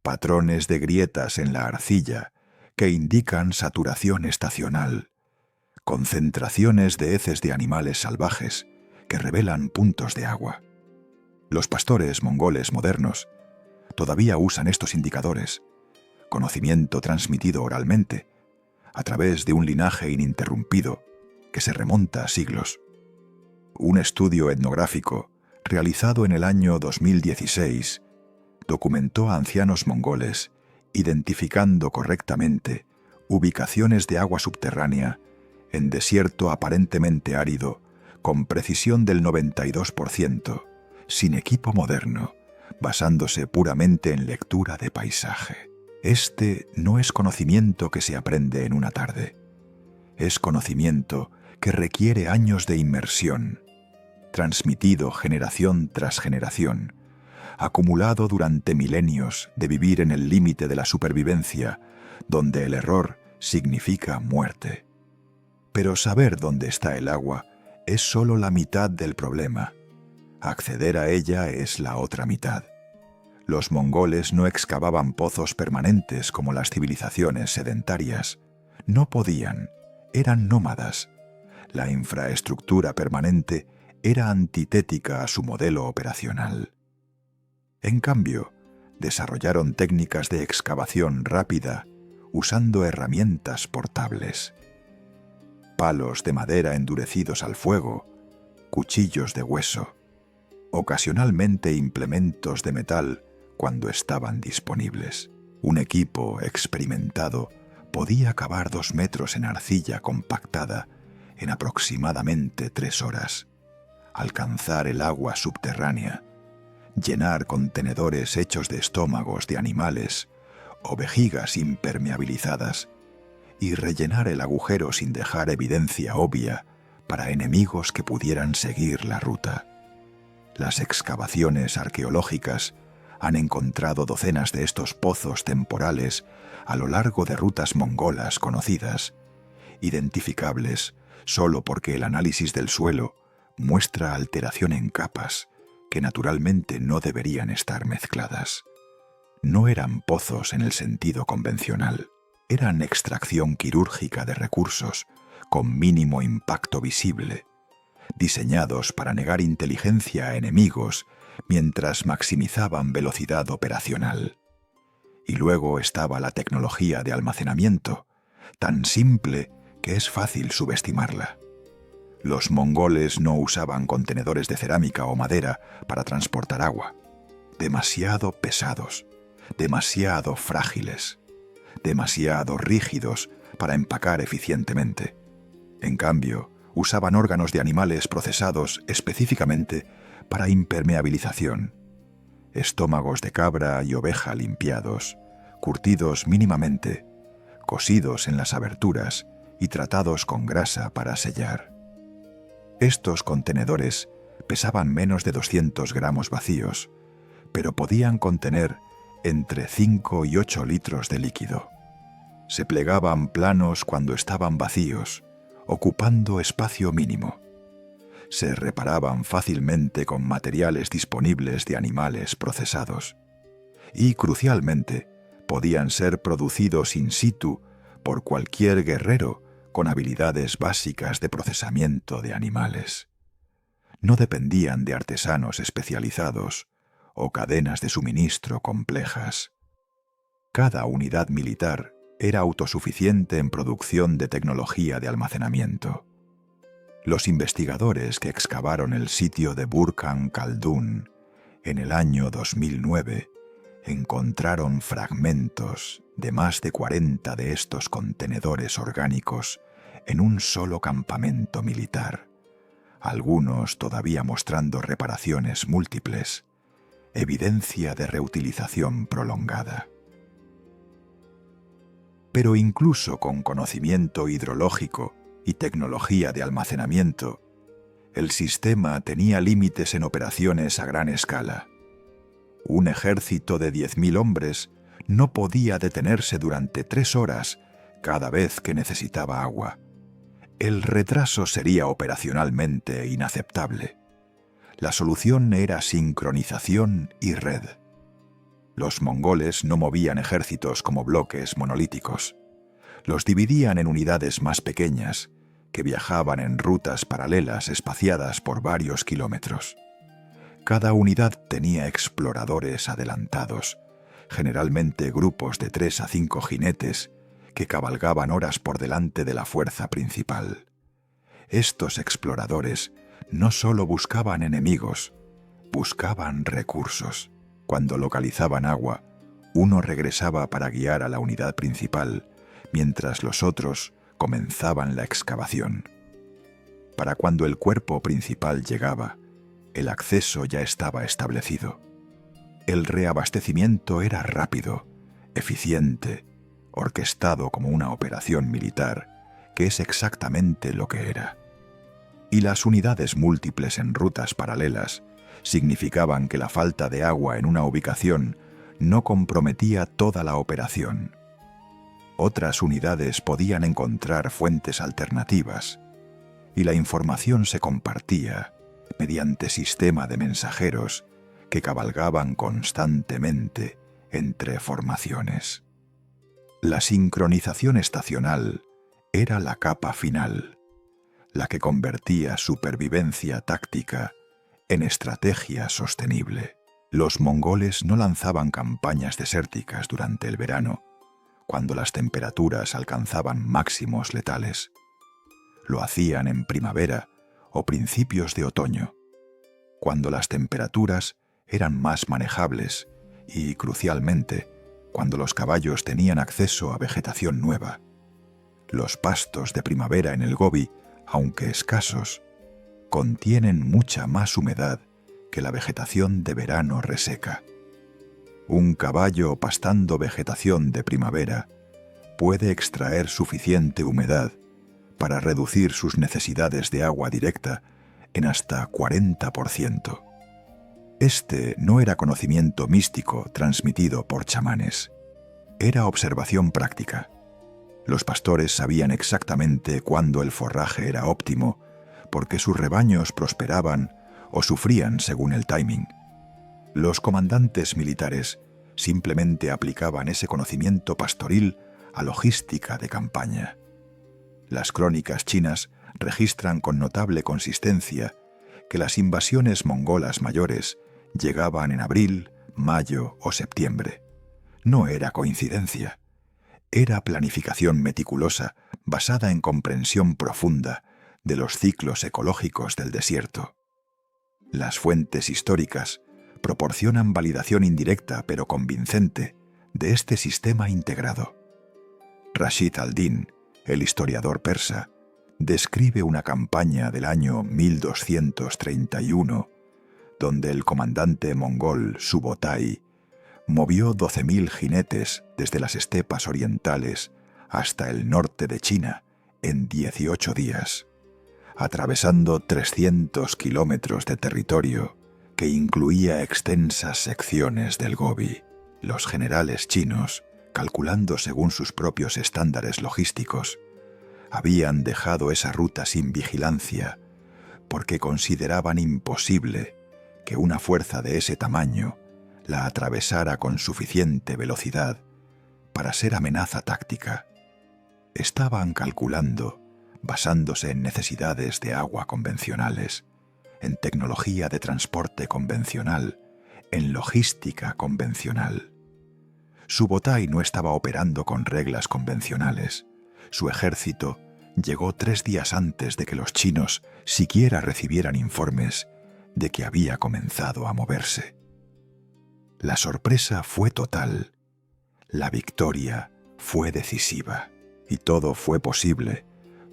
patrones de grietas en la arcilla que indican saturación estacional, concentraciones de heces de animales salvajes que revelan puntos de agua. Los pastores mongoles modernos todavía usan estos indicadores, conocimiento transmitido oralmente, a través de un linaje ininterrumpido que se remonta a siglos. Un estudio etnográfico realizado en el año 2016 documentó a ancianos mongoles identificando correctamente ubicaciones de agua subterránea en desierto aparentemente árido con precisión del 92%, sin equipo moderno, basándose puramente en lectura de paisaje. Este no es conocimiento que se aprende en una tarde. Es conocimiento que requiere años de inmersión, transmitido generación tras generación, acumulado durante milenios de vivir en el límite de la supervivencia, donde el error significa muerte. Pero saber dónde está el agua es solo la mitad del problema. Acceder a ella es la otra mitad. Los mongoles no excavaban pozos permanentes como las civilizaciones sedentarias. No podían, eran nómadas. La infraestructura permanente era antitética a su modelo operacional. En cambio, desarrollaron técnicas de excavación rápida usando herramientas portables. Palos de madera endurecidos al fuego, cuchillos de hueso, ocasionalmente implementos de metal cuando estaban disponibles. Un equipo experimentado podía cavar 2 metros en arcilla compactada en aproximadamente 3 horas, alcanzar el agua subterránea, llenar contenedores hechos de estómagos de animales o vejigas impermeabilizadas y rellenar el agujero sin dejar evidencia obvia para enemigos que pudieran seguir la ruta. Las excavaciones arqueológicas han encontrado docenas de estos pozos temporales a lo largo de rutas mongolas conocidas, identificables solo porque el análisis del suelo muestra alteración en capas que naturalmente no deberían estar mezcladas. No eran pozos en el sentido convencional, eran extracción quirúrgica de recursos con mínimo impacto visible, diseñados para negar inteligencia a enemigos mientras maximizaban velocidad operacional. Y luego estaba la tecnología de almacenamiento, tan simple que es fácil subestimarla. Los mongoles no usaban contenedores de cerámica o madera para transportar agua. Demasiado pesados, demasiado frágiles, demasiado rígidos para empacar eficientemente. En cambio, usaban órganos de animales procesados específicamente para impermeabilización. Estómagos de cabra y oveja limpiados, curtidos mínimamente, cosidos en las aberturas y tratados con grasa para sellar. Estos contenedores pesaban menos de 200 gramos vacíos, pero podían contener entre 5 y 8 litros de líquido. Se plegaban planos cuando estaban vacíos, ocupando espacio mínimo. Se reparaban fácilmente con materiales disponibles de animales procesados. Y, crucialmente, podían ser producidos in situ por cualquier guerrero con habilidades básicas de procesamiento de animales. No dependían de artesanos especializados o cadenas de suministro complejas. Cada unidad militar era autosuficiente en producción de tecnología de almacenamiento. Los investigadores que excavaron el sitio de Burkhan Khaldun en el año 2009 encontraron fragmentos de más de 40 de estos contenedores orgánicos en un solo campamento militar, algunos todavía mostrando reparaciones múltiples, evidencia de reutilización prolongada. Pero incluso con conocimiento hidrológico y tecnología de almacenamiento, el sistema tenía límites en operaciones a gran escala. Un ejército de 10.000 hombres no podía detenerse durante 3 horas cada vez que necesitaba agua. El retraso sería operacionalmente inaceptable. La solución era sincronización y red. Los mongoles no movían ejércitos como bloques monolíticos. Los dividían en unidades más pequeñas, que viajaban en rutas paralelas espaciadas por varios kilómetros. Cada unidad tenía exploradores adelantados, generalmente grupos de 3 a 5 jinetes, que cabalgaban horas por delante de la fuerza principal. Estos exploradores no solo buscaban enemigos, buscaban recursos. Cuando localizaban agua, uno regresaba para guiar a la unidad principal, mientras los otros comenzaban la excavación. Para cuando el cuerpo principal llegaba, el acceso ya estaba establecido. El reabastecimiento era rápido, eficiente, orquestado como una operación militar, que es exactamente lo que era. Y las unidades múltiples en rutas paralelas significaban que la falta de agua en una ubicación no comprometía toda la operación. Otras unidades podían encontrar fuentes alternativas y la información se compartía mediante sistema de mensajeros que cabalgaban constantemente entre formaciones. La sincronización estacional era la capa final, la que convertía supervivencia táctica en estrategia sostenible. Los mongoles no lanzaban campañas desérticas durante el verano, cuando las temperaturas alcanzaban máximos letales. Lo hacían en primavera o principios de otoño, cuando las temperaturas eran más manejables y, crucialmente, cuando los caballos tenían acceso a vegetación nueva. Los pastos de primavera en el Gobi, aunque escasos, contienen mucha más humedad que la vegetación de verano reseca. Un caballo pastando vegetación de primavera puede extraer suficiente humedad para reducir sus necesidades de agua directa en hasta 40%. Este no era conocimiento místico transmitido por chamanes. Era observación práctica. Los pastores sabían exactamente cuándo el forraje era óptimo, porque sus rebaños prosperaban o sufrían según el timing. Los comandantes militares simplemente aplicaban ese conocimiento pastoril a logística de campaña. Las crónicas chinas registran con notable consistencia que las invasiones mongolas mayores llegaban en abril, mayo o septiembre. No era coincidencia. Era planificación meticulosa basada en comprensión profunda de los ciclos ecológicos del desierto. Las fuentes históricas proporcionan validación indirecta pero convincente de este sistema integrado. Rashid al-Din, el historiador persa, describe una campaña del año 1231 donde el comandante mongol Subotai movió 12.000 jinetes desde las estepas orientales hasta el norte de China en 18 días, atravesando 300 kilómetros de territorio que incluía extensas secciones del Gobi. Los generales chinos, calculando según sus propios estándares logísticos, habían dejado esa ruta sin vigilancia porque consideraban imposible que una fuerza de ese tamaño la atravesara con suficiente velocidad para ser amenaza táctica. Estaban calculando basándose en necesidades de agua convencionales, en tecnología de transporte convencional, en logística convencional. Subotai no estaba operando con reglas convencionales. Su ejército llegó 3 días antes de que los chinos siquiera recibieran informes de que había comenzado a moverse. La sorpresa fue total. La victoria fue decisiva. Y todo fue posible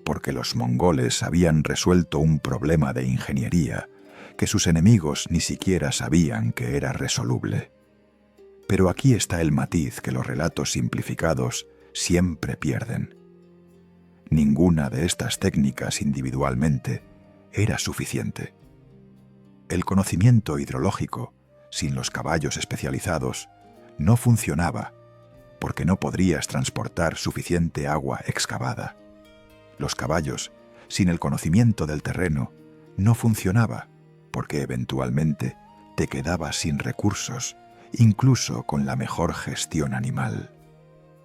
porque los mongoles habían resuelto un problema de ingeniería que sus enemigos ni siquiera sabían que era resoluble. Pero aquí está el matiz que los relatos simplificados siempre pierden. Ninguna de estas técnicas individualmente era suficiente. El conocimiento hidrológico, sin los caballos especializados, no funcionaba porque no podrías transportar suficiente agua excavada. Los caballos, sin el conocimiento del terreno, no funcionaba porque eventualmente te quedabas sin recursos, incluso con la mejor gestión animal.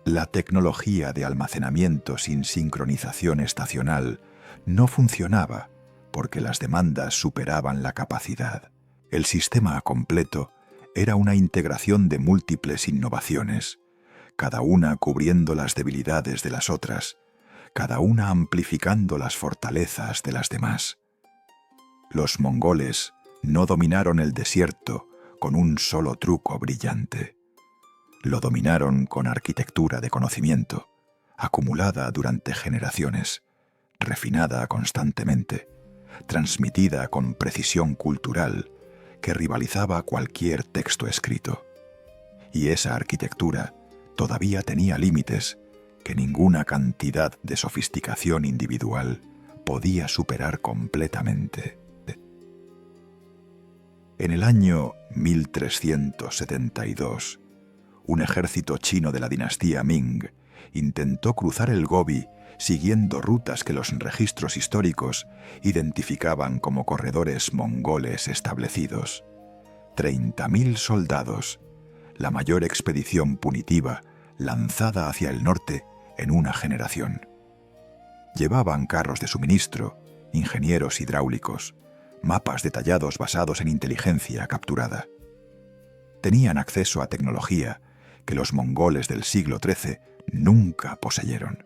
La tecnología de almacenamiento sin sincronización estacional no funcionaba porque las demandas superaban la capacidad. El sistema completo era una integración de múltiples innovaciones, cada una cubriendo las debilidades de las otras, cada una amplificando las fortalezas de las demás. Los mongoles no dominaron el desierto con un solo truco brillante. Lo dominaron con arquitectura de conocimiento, acumulada durante generaciones, refinada constantemente, transmitida con precisión cultural que rivalizaba cualquier texto escrito. Y esa arquitectura todavía tenía límites que ninguna cantidad de sofisticación individual podía superar completamente. En el año 1372, un ejército chino de la dinastía Ming intentó cruzar el Gobi siguiendo rutas que los registros históricos identificaban como corredores mongoles establecidos. 30.000 soldados, la mayor expedición punitiva lanzada hacia el norte en una generación. Llevaban carros de suministro, ingenieros hidráulicos, mapas detallados basados en inteligencia capturada. Tenían acceso a tecnología que los mongoles del siglo XIII nunca poseyeron.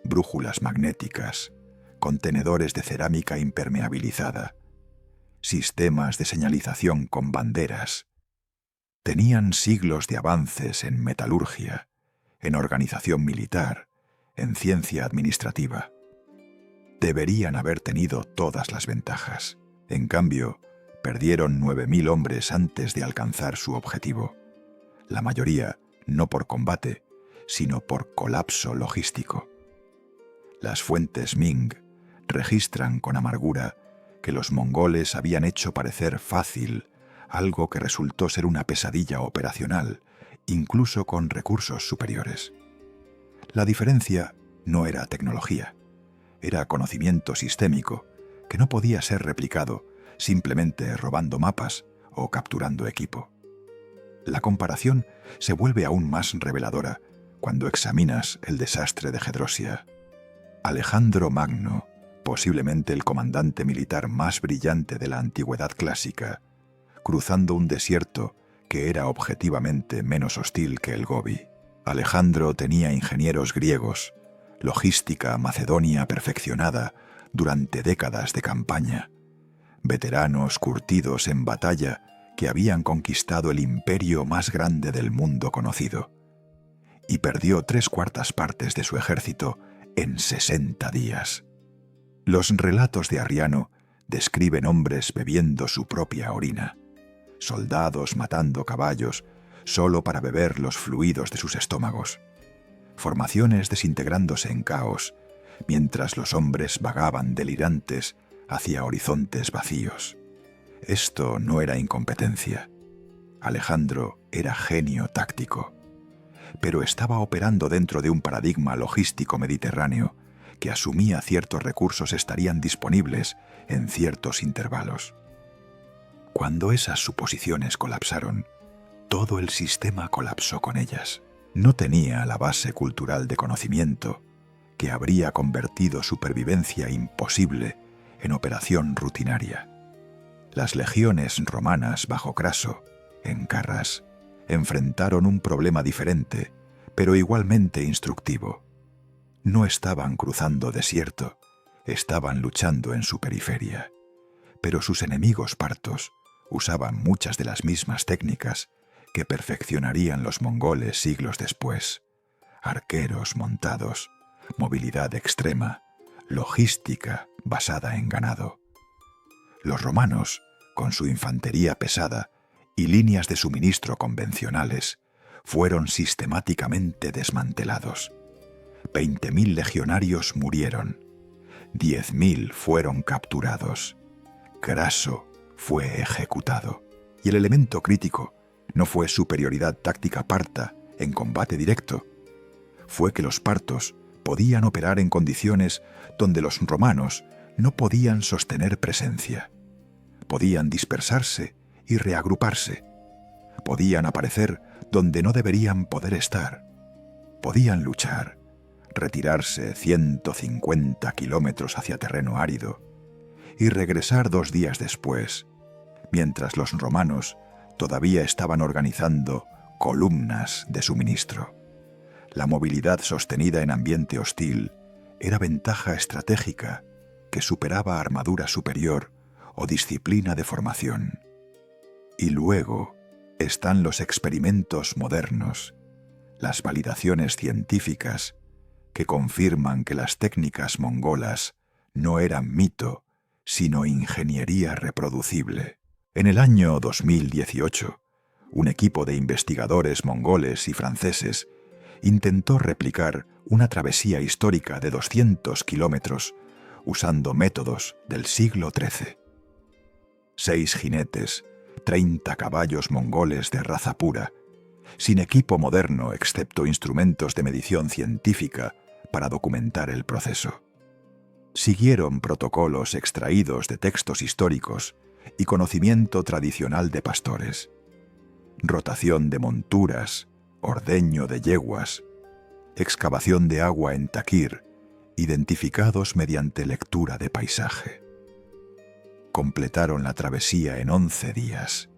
Brújulas magnéticas, contenedores de cerámica impermeabilizada, sistemas de señalización con banderas. Tenían siglos de avances en metalurgia, en organización militar, en ciencia administrativa. Deberían haber tenido todas las ventajas. En cambio, perdieron 9.000 hombres antes de alcanzar su objetivo. La mayoría no por combate, sino por colapso logístico. Las fuentes Ming registran con amargura que los mongoles habían hecho parecer fácil algo que resultó ser una pesadilla operacional, incluso con recursos superiores. La diferencia no era tecnología, era conocimiento sistémico que no podía ser replicado simplemente robando mapas o capturando equipo. La comparación se vuelve aún más reveladora cuando examinas el desastre de Gedrosia. Alejandro Magno, posiblemente el comandante militar más brillante de la antigüedad clásica, cruzando un desierto que era objetivamente menos hostil que el Gobi. Alejandro tenía ingenieros griegos, logística macedonia perfeccionada durante décadas de campaña, veteranos curtidos en batalla que habían conquistado el imperio más grande del mundo conocido, y perdió 3/4 partes de su ejército en 60 días. Los relatos de Arriano describen hombres bebiendo su propia orina, soldados matando caballos solo para beber los fluidos de sus estómagos, formaciones desintegrándose en caos, mientras los hombres vagaban delirantes hacia horizontes vacíos. Esto no era incompetencia. Alejandro era genio táctico, pero estaba operando dentro de un paradigma logístico mediterráneo que asumía ciertos recursos estarían disponibles en ciertos intervalos. Cuando esas suposiciones colapsaron, todo el sistema colapsó con ellas. No tenía la base cultural de conocimiento que habría convertido supervivencia imposible en operación rutinaria. Las legiones romanas bajo Craso, en Carras, enfrentaron un problema diferente, pero igualmente instructivo. No estaban cruzando desierto, estaban luchando en su periferia. Pero sus enemigos partos usaban muchas de las mismas técnicas que perfeccionarían los mongoles siglos después: arqueros montados, movilidad extrema, logística basada en ganado. Los romanos, con su infantería pesada y líneas de suministro convencionales, fueron sistemáticamente desmantelados. 20.000 legionarios murieron, 10.000 fueron capturados. Craso fue ejecutado, y el elemento crítico no fue superioridad táctica parta en combate directo, fue que los partos podían operar en condiciones donde los romanos no podían sostener presencia. Podían dispersarse y reagruparse. Podían aparecer donde no deberían poder estar. Podían luchar, retirarse 150 kilómetros hacia terreno árido y regresar 2 días después, mientras los romanos todavía estaban organizando columnas de suministro. La movilidad sostenida en ambiente hostil era ventaja estratégica que superaba armadura superior o disciplina de formación. Y luego están los experimentos modernos, las validaciones científicas que confirman que las técnicas mongolas no eran mito, sino ingeniería reproducible. En el año 2018, un equipo de investigadores mongoles y franceses intentó replicar una travesía histórica de 200 kilómetros usando métodos del siglo XIII. 6 jinetes, 30 caballos mongoles de raza pura, sin equipo moderno excepto instrumentos de medición científica para documentar el proceso. Siguieron protocolos extraídos de textos históricos y conocimiento tradicional de pastores. Rotación de monturas, ordeño de yeguas, excavación de agua en Taquir, identificados mediante lectura de paisaje. Completaron la travesía en 11 días.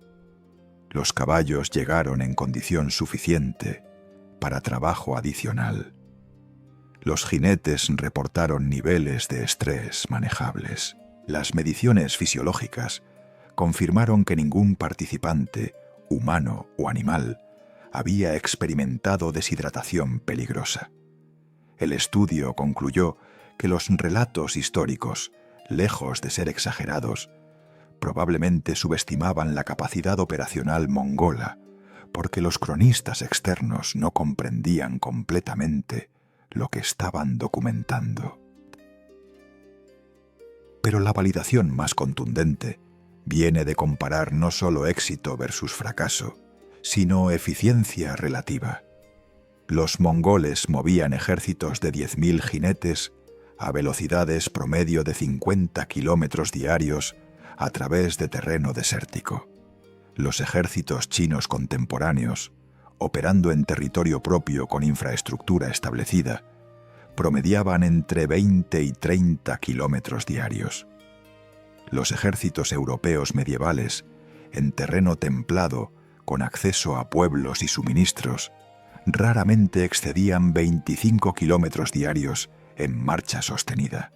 Los caballos llegaron en condición suficiente para trabajo adicional. Los jinetes reportaron niveles de estrés manejables. Las mediciones fisiológicas confirmaron que ningún participante, humano o animal, había experimentado deshidratación peligrosa. El estudio concluyó que los relatos históricos, lejos de ser exagerados, probablemente subestimaban la capacidad operacional mongola, porque los cronistas externos no comprendían completamente lo que estaban documentando. Pero la validación más contundente viene de comparar no solo éxito versus fracaso, sino eficiencia relativa. Los mongoles movían ejércitos de 10.000 jinetes a velocidades promedio de 50 kilómetros diarios a través de terreno desértico. Los ejércitos chinos contemporáneos, operando en territorio propio con infraestructura establecida, promediaban entre 20 y 30 kilómetros diarios. Los ejércitos europeos medievales, en terreno templado, con acceso a pueblos y suministros, raramente excedían 25 kilómetros diarios en marcha sostenida.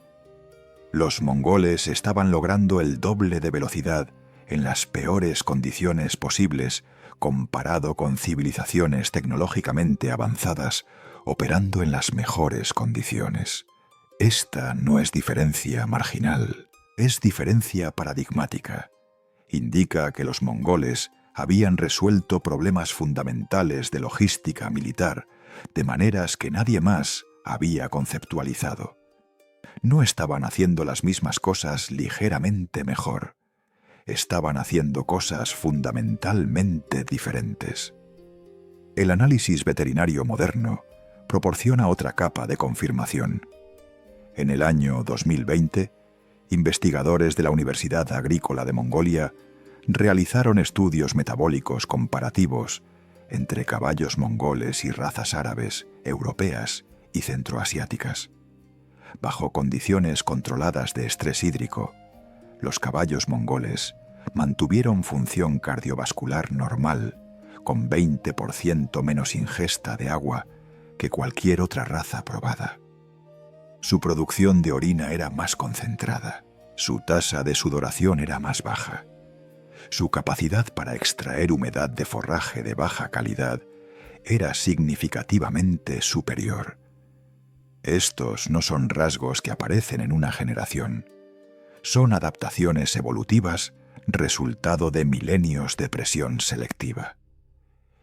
Los mongoles estaban logrando el doble de velocidad en las peores condiciones posibles comparado con civilizaciones tecnológicamente avanzadas operando en las mejores condiciones. Esta no es diferencia marginal, es diferencia paradigmática. Indica que los mongoles habían resuelto problemas fundamentales de logística militar de maneras que nadie más había conceptualizado. No estaban haciendo las mismas cosas ligeramente mejor. Estaban haciendo cosas fundamentalmente diferentes. El análisis veterinario moderno proporciona otra capa de confirmación. En el año 2020, investigadores de la Universidad Agrícola de Mongolia realizaron estudios metabólicos comparativos entre caballos mongoles y razas árabes, europeas y centroasiáticas. Bajo condiciones controladas de estrés hídrico, los caballos mongoles mantuvieron función cardiovascular normal, con 20% menos ingesta de agua que cualquier otra raza probada. Su producción de orina era más concentrada, su tasa de sudoración era más baja. Su capacidad para extraer humedad de forraje de baja calidad era significativamente superior. Estos no son rasgos que aparecen en una generación. Son adaptaciones evolutivas resultado de milenios de presión selectiva.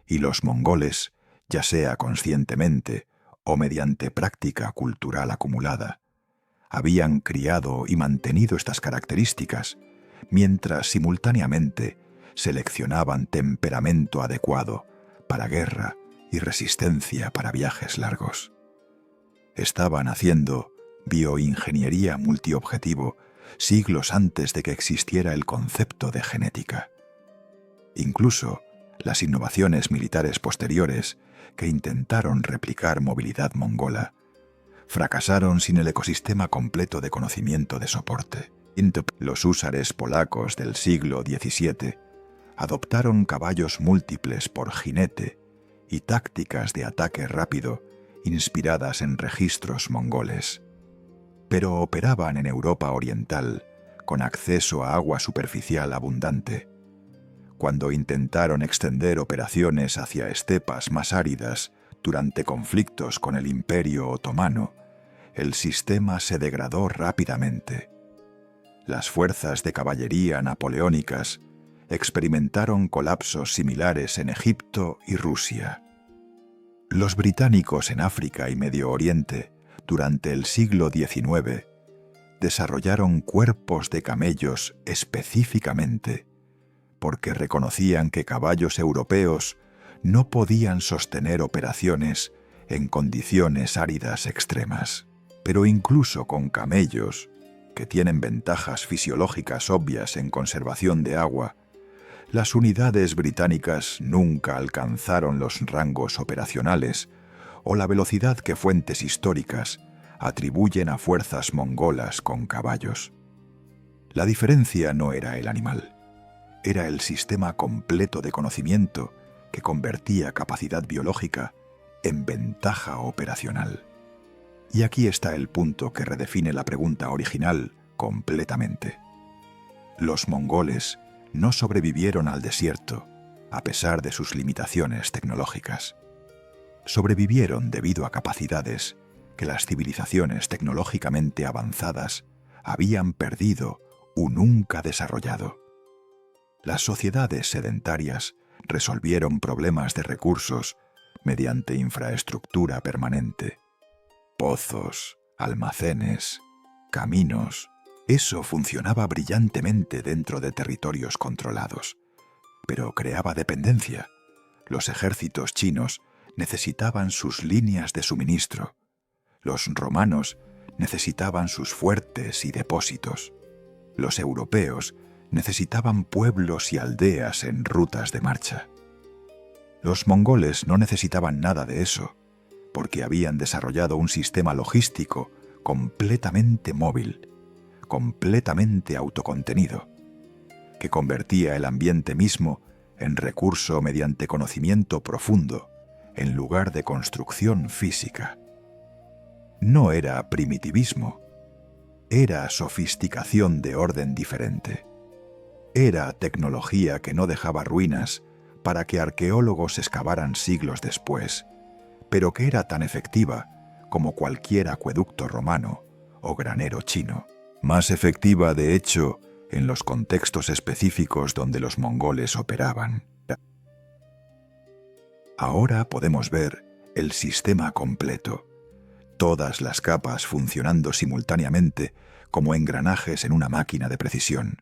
Y los mongoles, ya sea conscientemente o mediante práctica cultural acumulada, habían criado y mantenido estas características, mientras simultáneamente seleccionaban temperamento adecuado para guerra y resistencia para viajes largos. Estaban haciendo bioingeniería multiobjetivo siglos antes de que existiera el concepto de genética. Incluso las innovaciones militares posteriores que intentaron replicar movilidad mongola fracasaron sin el ecosistema completo de conocimiento de soporte. Los húsares polacos del siglo XVII adoptaron caballos múltiples por jinete y tácticas de ataque rápido inspiradas en registros mongoles, pero operaban en Europa Oriental con acceso a agua superficial abundante. Cuando intentaron extender operaciones hacia estepas más áridas durante conflictos con el Imperio Otomano, el sistema se degradó rápidamente. Las fuerzas de caballería napoleónicas experimentaron colapsos similares en Egipto y Rusia. Los británicos en África y Medio Oriente, durante el siglo XIX, desarrollaron cuerpos de camellos específicamente porque reconocían que caballos europeos no podían sostener operaciones en condiciones áridas extremas. Pero incluso con camellos, que tienen ventajas fisiológicas obvias en conservación de agua, las unidades británicas nunca alcanzaron los rangos operacionales o la velocidad que fuentes históricas atribuyen a fuerzas mongolas con caballos. La diferencia no era el animal, era el sistema completo de conocimiento que convertía capacidad biológica en ventaja operacional. Y aquí está el punto que redefine la pregunta original completamente. Los mongoles no sobrevivieron al desierto a pesar de sus limitaciones tecnológicas. Sobrevivieron debido a capacidades que las civilizaciones tecnológicamente avanzadas habían perdido o nunca desarrollado. Las sociedades sedentarias resolvieron problemas de recursos mediante infraestructura permanente. Pozos, almacenes, caminos. Eso funcionaba brillantemente dentro de territorios controlados, pero creaba dependencia. Los ejércitos chinos necesitaban sus líneas de suministro. Los romanos necesitaban sus fuertes y depósitos. Los europeos necesitaban pueblos y aldeas en rutas de marcha. Los mongoles no necesitaban nada de eso, porque habían desarrollado un sistema logístico completamente móvil, completamente autocontenido, que convertía el ambiente mismo en recurso mediante conocimiento profundo, en lugar de construcción física. No era primitivismo, era sofisticación de orden diferente. Era tecnología que no dejaba ruinas para que arqueólogos excavaran siglos después, pero que era tan efectiva como cualquier acueducto romano o granero chino. Más efectiva, de hecho, en los contextos específicos donde los mongoles operaban. Ahora podemos ver el sistema completo, todas las capas funcionando simultáneamente como engranajes en una máquina de precisión.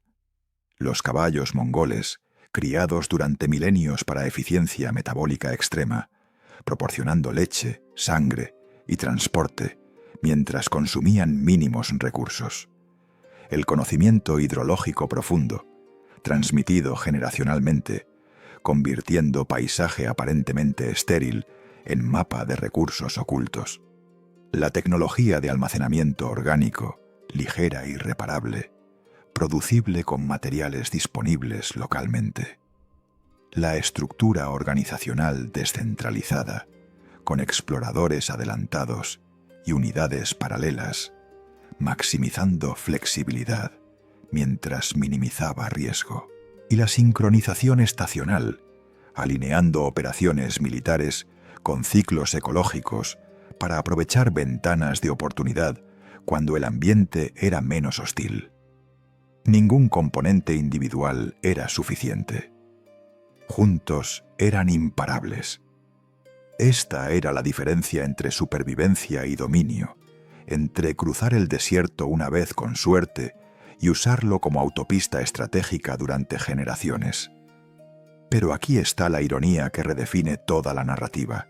Los caballos mongoles, criados durante milenios para eficiencia metabólica extrema, proporcionando leche, sangre y transporte, mientras consumían mínimos recursos. El conocimiento hidrológico profundo, transmitido generacionalmente, convirtiendo paisaje aparentemente estéril en mapa de recursos ocultos. La tecnología de almacenamiento orgánico, ligera y reparable, producible con materiales disponibles localmente. La estructura organizacional descentralizada, con exploradores adelantados y unidades paralelas, maximizando flexibilidad mientras minimizaba riesgo. Y la sincronización estacional, alineando operaciones militares con ciclos ecológicos para aprovechar ventanas de oportunidad cuando el ambiente era menos hostil. Ningún componente individual era suficiente. Juntos eran imparables. Esta era la diferencia entre supervivencia y dominio, entre cruzar el desierto una vez con suerte y usarlo como autopista estratégica durante generaciones. Pero aquí está la ironía que redefine toda la narrativa.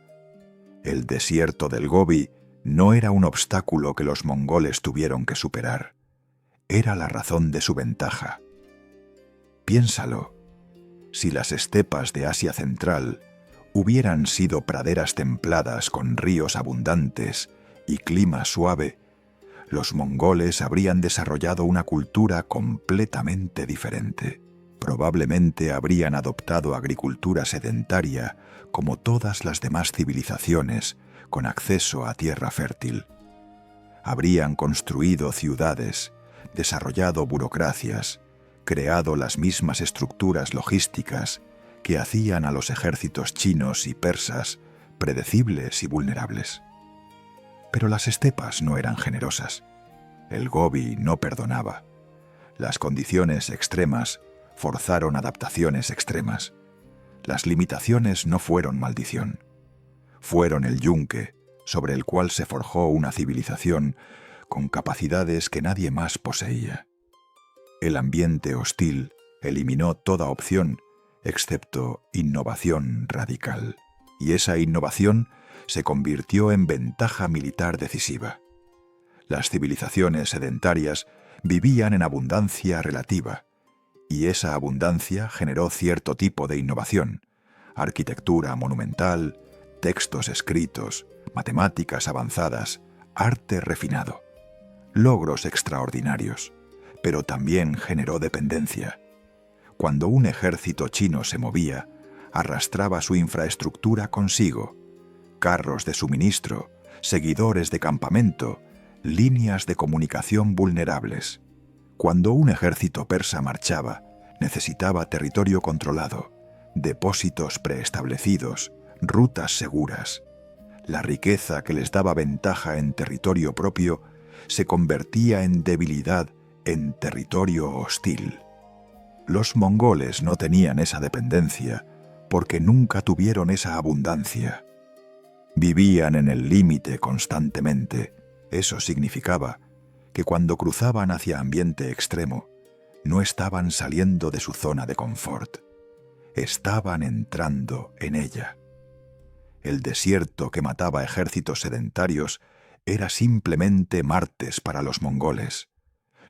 El desierto del Gobi no era un obstáculo que los mongoles tuvieron que superar. Era la razón de su ventaja. Piénsalo. Si las estepas de Asia Central hubieran sido praderas templadas con ríos abundantes y clima suave, los mongoles habrían desarrollado una cultura completamente diferente. Probablemente habrían adoptado agricultura sedentaria como todas las demás civilizaciones con acceso a tierra fértil. Habrían construido ciudades, desarrollado burocracias, creado las mismas estructuras logísticas que hacían a los ejércitos chinos y persas predecibles y vulnerables. Pero las estepas no eran generosas. El Gobi no perdonaba. Las condiciones extremas forzaron adaptaciones extremas. Las limitaciones no fueron maldición. Fueron el yunque sobre el cual se forjó una civilización con capacidades que nadie más poseía. El ambiente hostil eliminó toda opción excepto innovación radical, y esa innovación se convirtió en ventaja militar decisiva. Las civilizaciones sedentarias vivían en abundancia relativa, y esa abundancia generó cierto tipo de innovación: arquitectura monumental, textos escritos, matemáticas avanzadas, arte refinado, logros extraordinarios, pero también generó dependencia. Cuando un ejército chino se movía, arrastraba su infraestructura consigo: carros de suministro, seguidores de campamento, líneas de comunicación vulnerables. Cuando un ejército persa marchaba, necesitaba territorio controlado, depósitos preestablecidos, rutas seguras. La riqueza que les daba ventaja en territorio propio se convertía en debilidad en territorio hostil. Los mongoles no tenían esa dependencia porque nunca tuvieron esa abundancia. Vivían en el límite constantemente. Eso significaba que cuando cruzaban hacia ambiente extremo, no estaban saliendo de su zona de confort. Estaban entrando en ella. El desierto que mataba ejércitos sedentarios era simplemente Martes para los mongoles.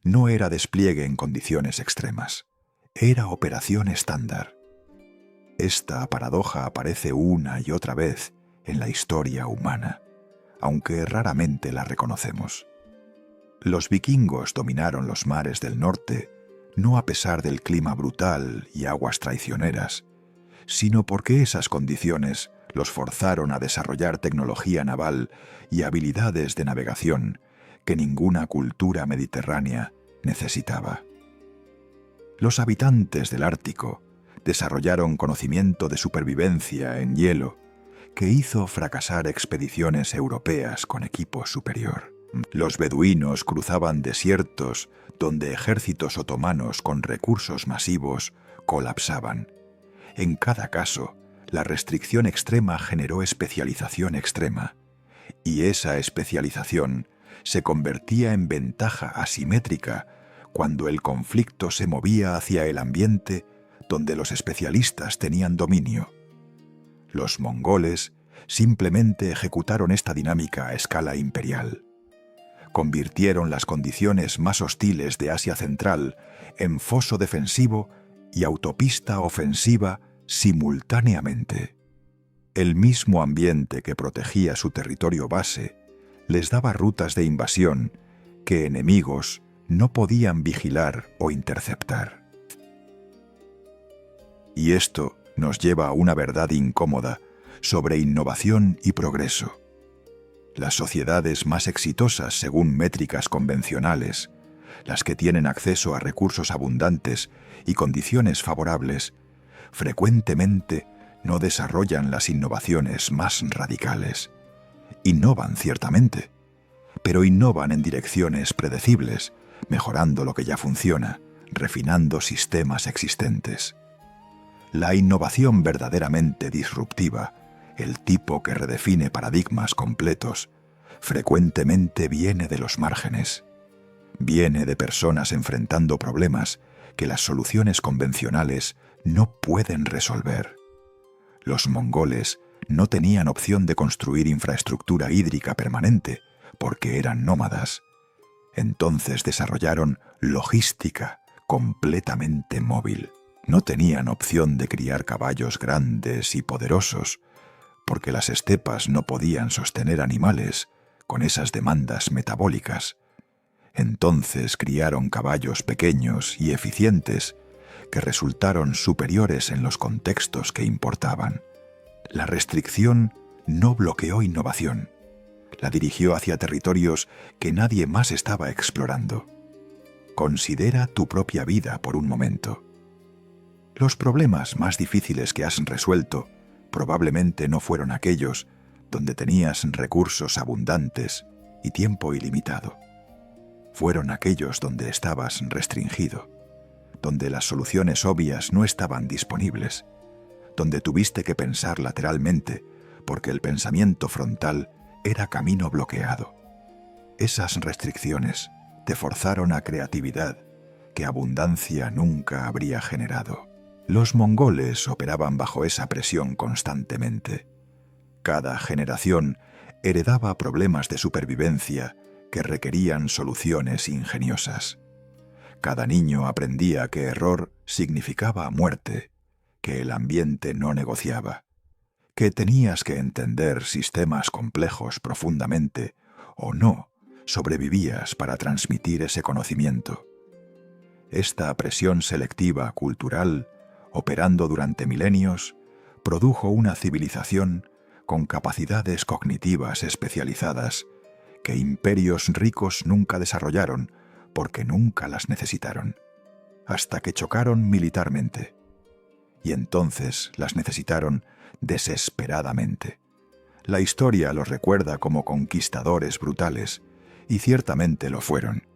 No era despliegue en condiciones extremas. Era operación estándar. Esta paradoja aparece una y otra vez en la historia humana, aunque raramente la reconocemos. Los vikingos dominaron los mares del norte no a pesar del clima brutal y aguas traicioneras, sino porque esas condiciones los forzaron a desarrollar tecnología naval y habilidades de navegación que ninguna cultura mediterránea necesitaba. Los habitantes del Ártico desarrollaron conocimiento de supervivencia en hielo que hizo fracasar expediciones europeas con equipo superior. Los beduinos cruzaban desiertos donde ejércitos otomanos con recursos masivos colapsaban. En cada caso, la restricción extrema generó especialización extrema, y esa especialización se convertía en ventaja asimétrica cuando el conflicto se movía hacia el ambiente donde los especialistas tenían dominio. Los mongoles simplemente ejecutaron esta dinámica a escala imperial. Convirtieron las condiciones más hostiles de Asia Central en foso defensivo y autopista ofensiva simultáneamente. El mismo ambiente que protegía su territorio base les daba rutas de invasión que enemigos no podían vigilar o interceptar. Y esto nos lleva a una verdad incómoda sobre innovación y progreso. Las sociedades más exitosas según métricas convencionales, las que tienen acceso a recursos abundantes y condiciones favorables, frecuentemente no desarrollan las innovaciones más radicales. Innovan ciertamente, pero innovan en direcciones predecibles, mejorando lo que ya funciona, refinando sistemas existentes. La innovación verdaderamente disruptiva, el tipo que redefine paradigmas completos, frecuentemente viene de los márgenes. Viene de personas enfrentando problemas que las soluciones convencionales no pueden resolver. Los mongoles no tenían opción de construir infraestructura hídrica permanente porque eran nómadas. Entonces desarrollaron logística completamente móvil. No tenían opción de criar caballos grandes y poderosos porque las estepas no podían sostener animales con esas demandas metabólicas. Entonces criaron caballos pequeños y eficientes que resultaron superiores en los contextos que importaban. La restricción no bloqueó innovación, la dirigió hacia territorios que nadie más estaba explorando. Considera tu propia vida por un momento. Los problemas más difíciles que has resuelto probablemente no fueron aquellos donde tenías recursos abundantes y tiempo ilimitado. Fueron aquellos donde estabas restringido, donde las soluciones obvias no estaban disponibles, donde tuviste que pensar lateralmente porque el pensamiento frontal era camino bloqueado. Esas restricciones te forzaron a creatividad que abundancia nunca habría generado. Los mongoles operaban bajo esa presión constantemente. Cada generación heredaba problemas de supervivencia que requerían soluciones ingeniosas. Cada niño aprendía que error significaba muerte, que el ambiente no negociaba, que tenías que entender sistemas complejos profundamente o no sobrevivías para transmitir ese conocimiento. Esta presión selectiva cultural, operando durante milenios, produjo una civilización con capacidades cognitivas especializadas que imperios ricos nunca desarrollaron porque nunca las necesitaron, hasta que chocaron militarmente. Y entonces las necesitaron desesperadamente. La historia los recuerda como conquistadores brutales, y ciertamente lo fueron.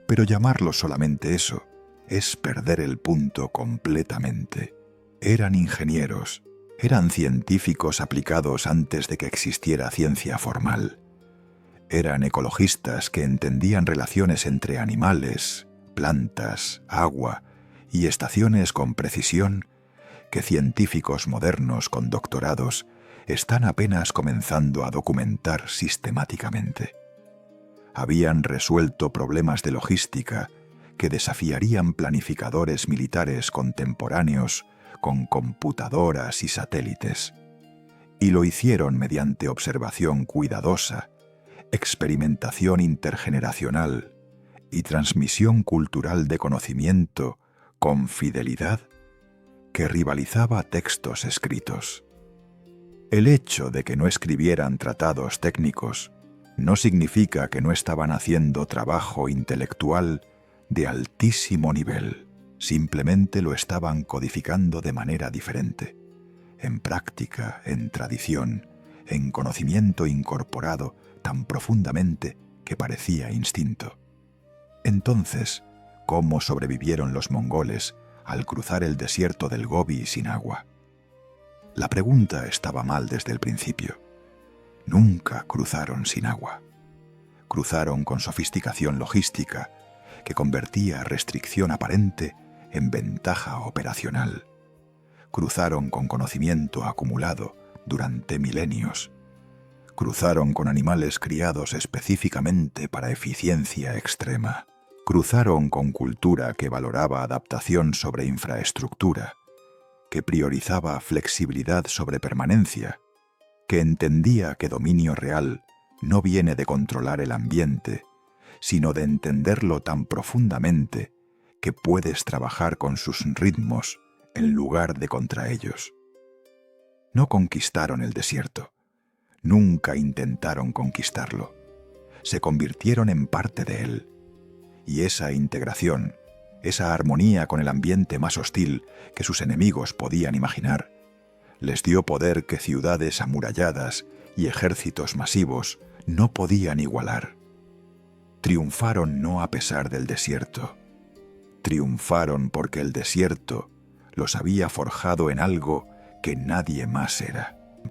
Pero llamarlos solamente eso es perder el punto completamente. Eran ingenieros, eran científicos aplicados antes de que existiera ciencia formal. Eran ecologistas que entendían relaciones entre animales, plantas, agua y estaciones con precisión que científicos modernos con doctorados están apenas comenzando a documentar sistemáticamente. Habían resuelto problemas de logística que desafiarían planificadores militares contemporáneos con computadoras y satélites. Y lo hicieron mediante observación cuidadosa, experimentación intergeneracional y transmisión cultural de conocimiento con fidelidad que rivalizaba textos escritos. El hecho de que no escribieran tratados técnicos no significa que no estaban haciendo trabajo intelectual de altísimo nivel, simplemente lo estaban codificando de manera diferente, en práctica, en tradición, en conocimiento incorporado tan profundamente que parecía instinto. Entonces, ¿cómo sobrevivieron los mongoles al cruzar el desierto del Gobi sin agua? La pregunta estaba mal desde el principio. Nunca cruzaron sin agua. Cruzaron con sofisticación logística que convertía restricción aparente en ventaja operacional. Cruzaron con conocimiento acumulado durante milenios. Cruzaron con animales criados específicamente para eficiencia extrema. Cruzaron con cultura que valoraba adaptación sobre infraestructura, que priorizaba flexibilidad sobre permanencia, que entendía que dominio real no viene de controlar el ambiente, sino de entenderlo tan profundamente que puedes trabajar con sus ritmos en lugar de contra ellos. No conquistaron el desierto, nunca intentaron conquistarlo, se convirtieron en parte de él, y esa integración, esa armonía con el ambiente más hostil que sus enemigos podían imaginar, les dio poder que ciudades amuralladas y ejércitos masivos no podían igualar. Triunfaron no a pesar del desierto. Triunfaron porque el desierto los había forjado en algo que nadie más era.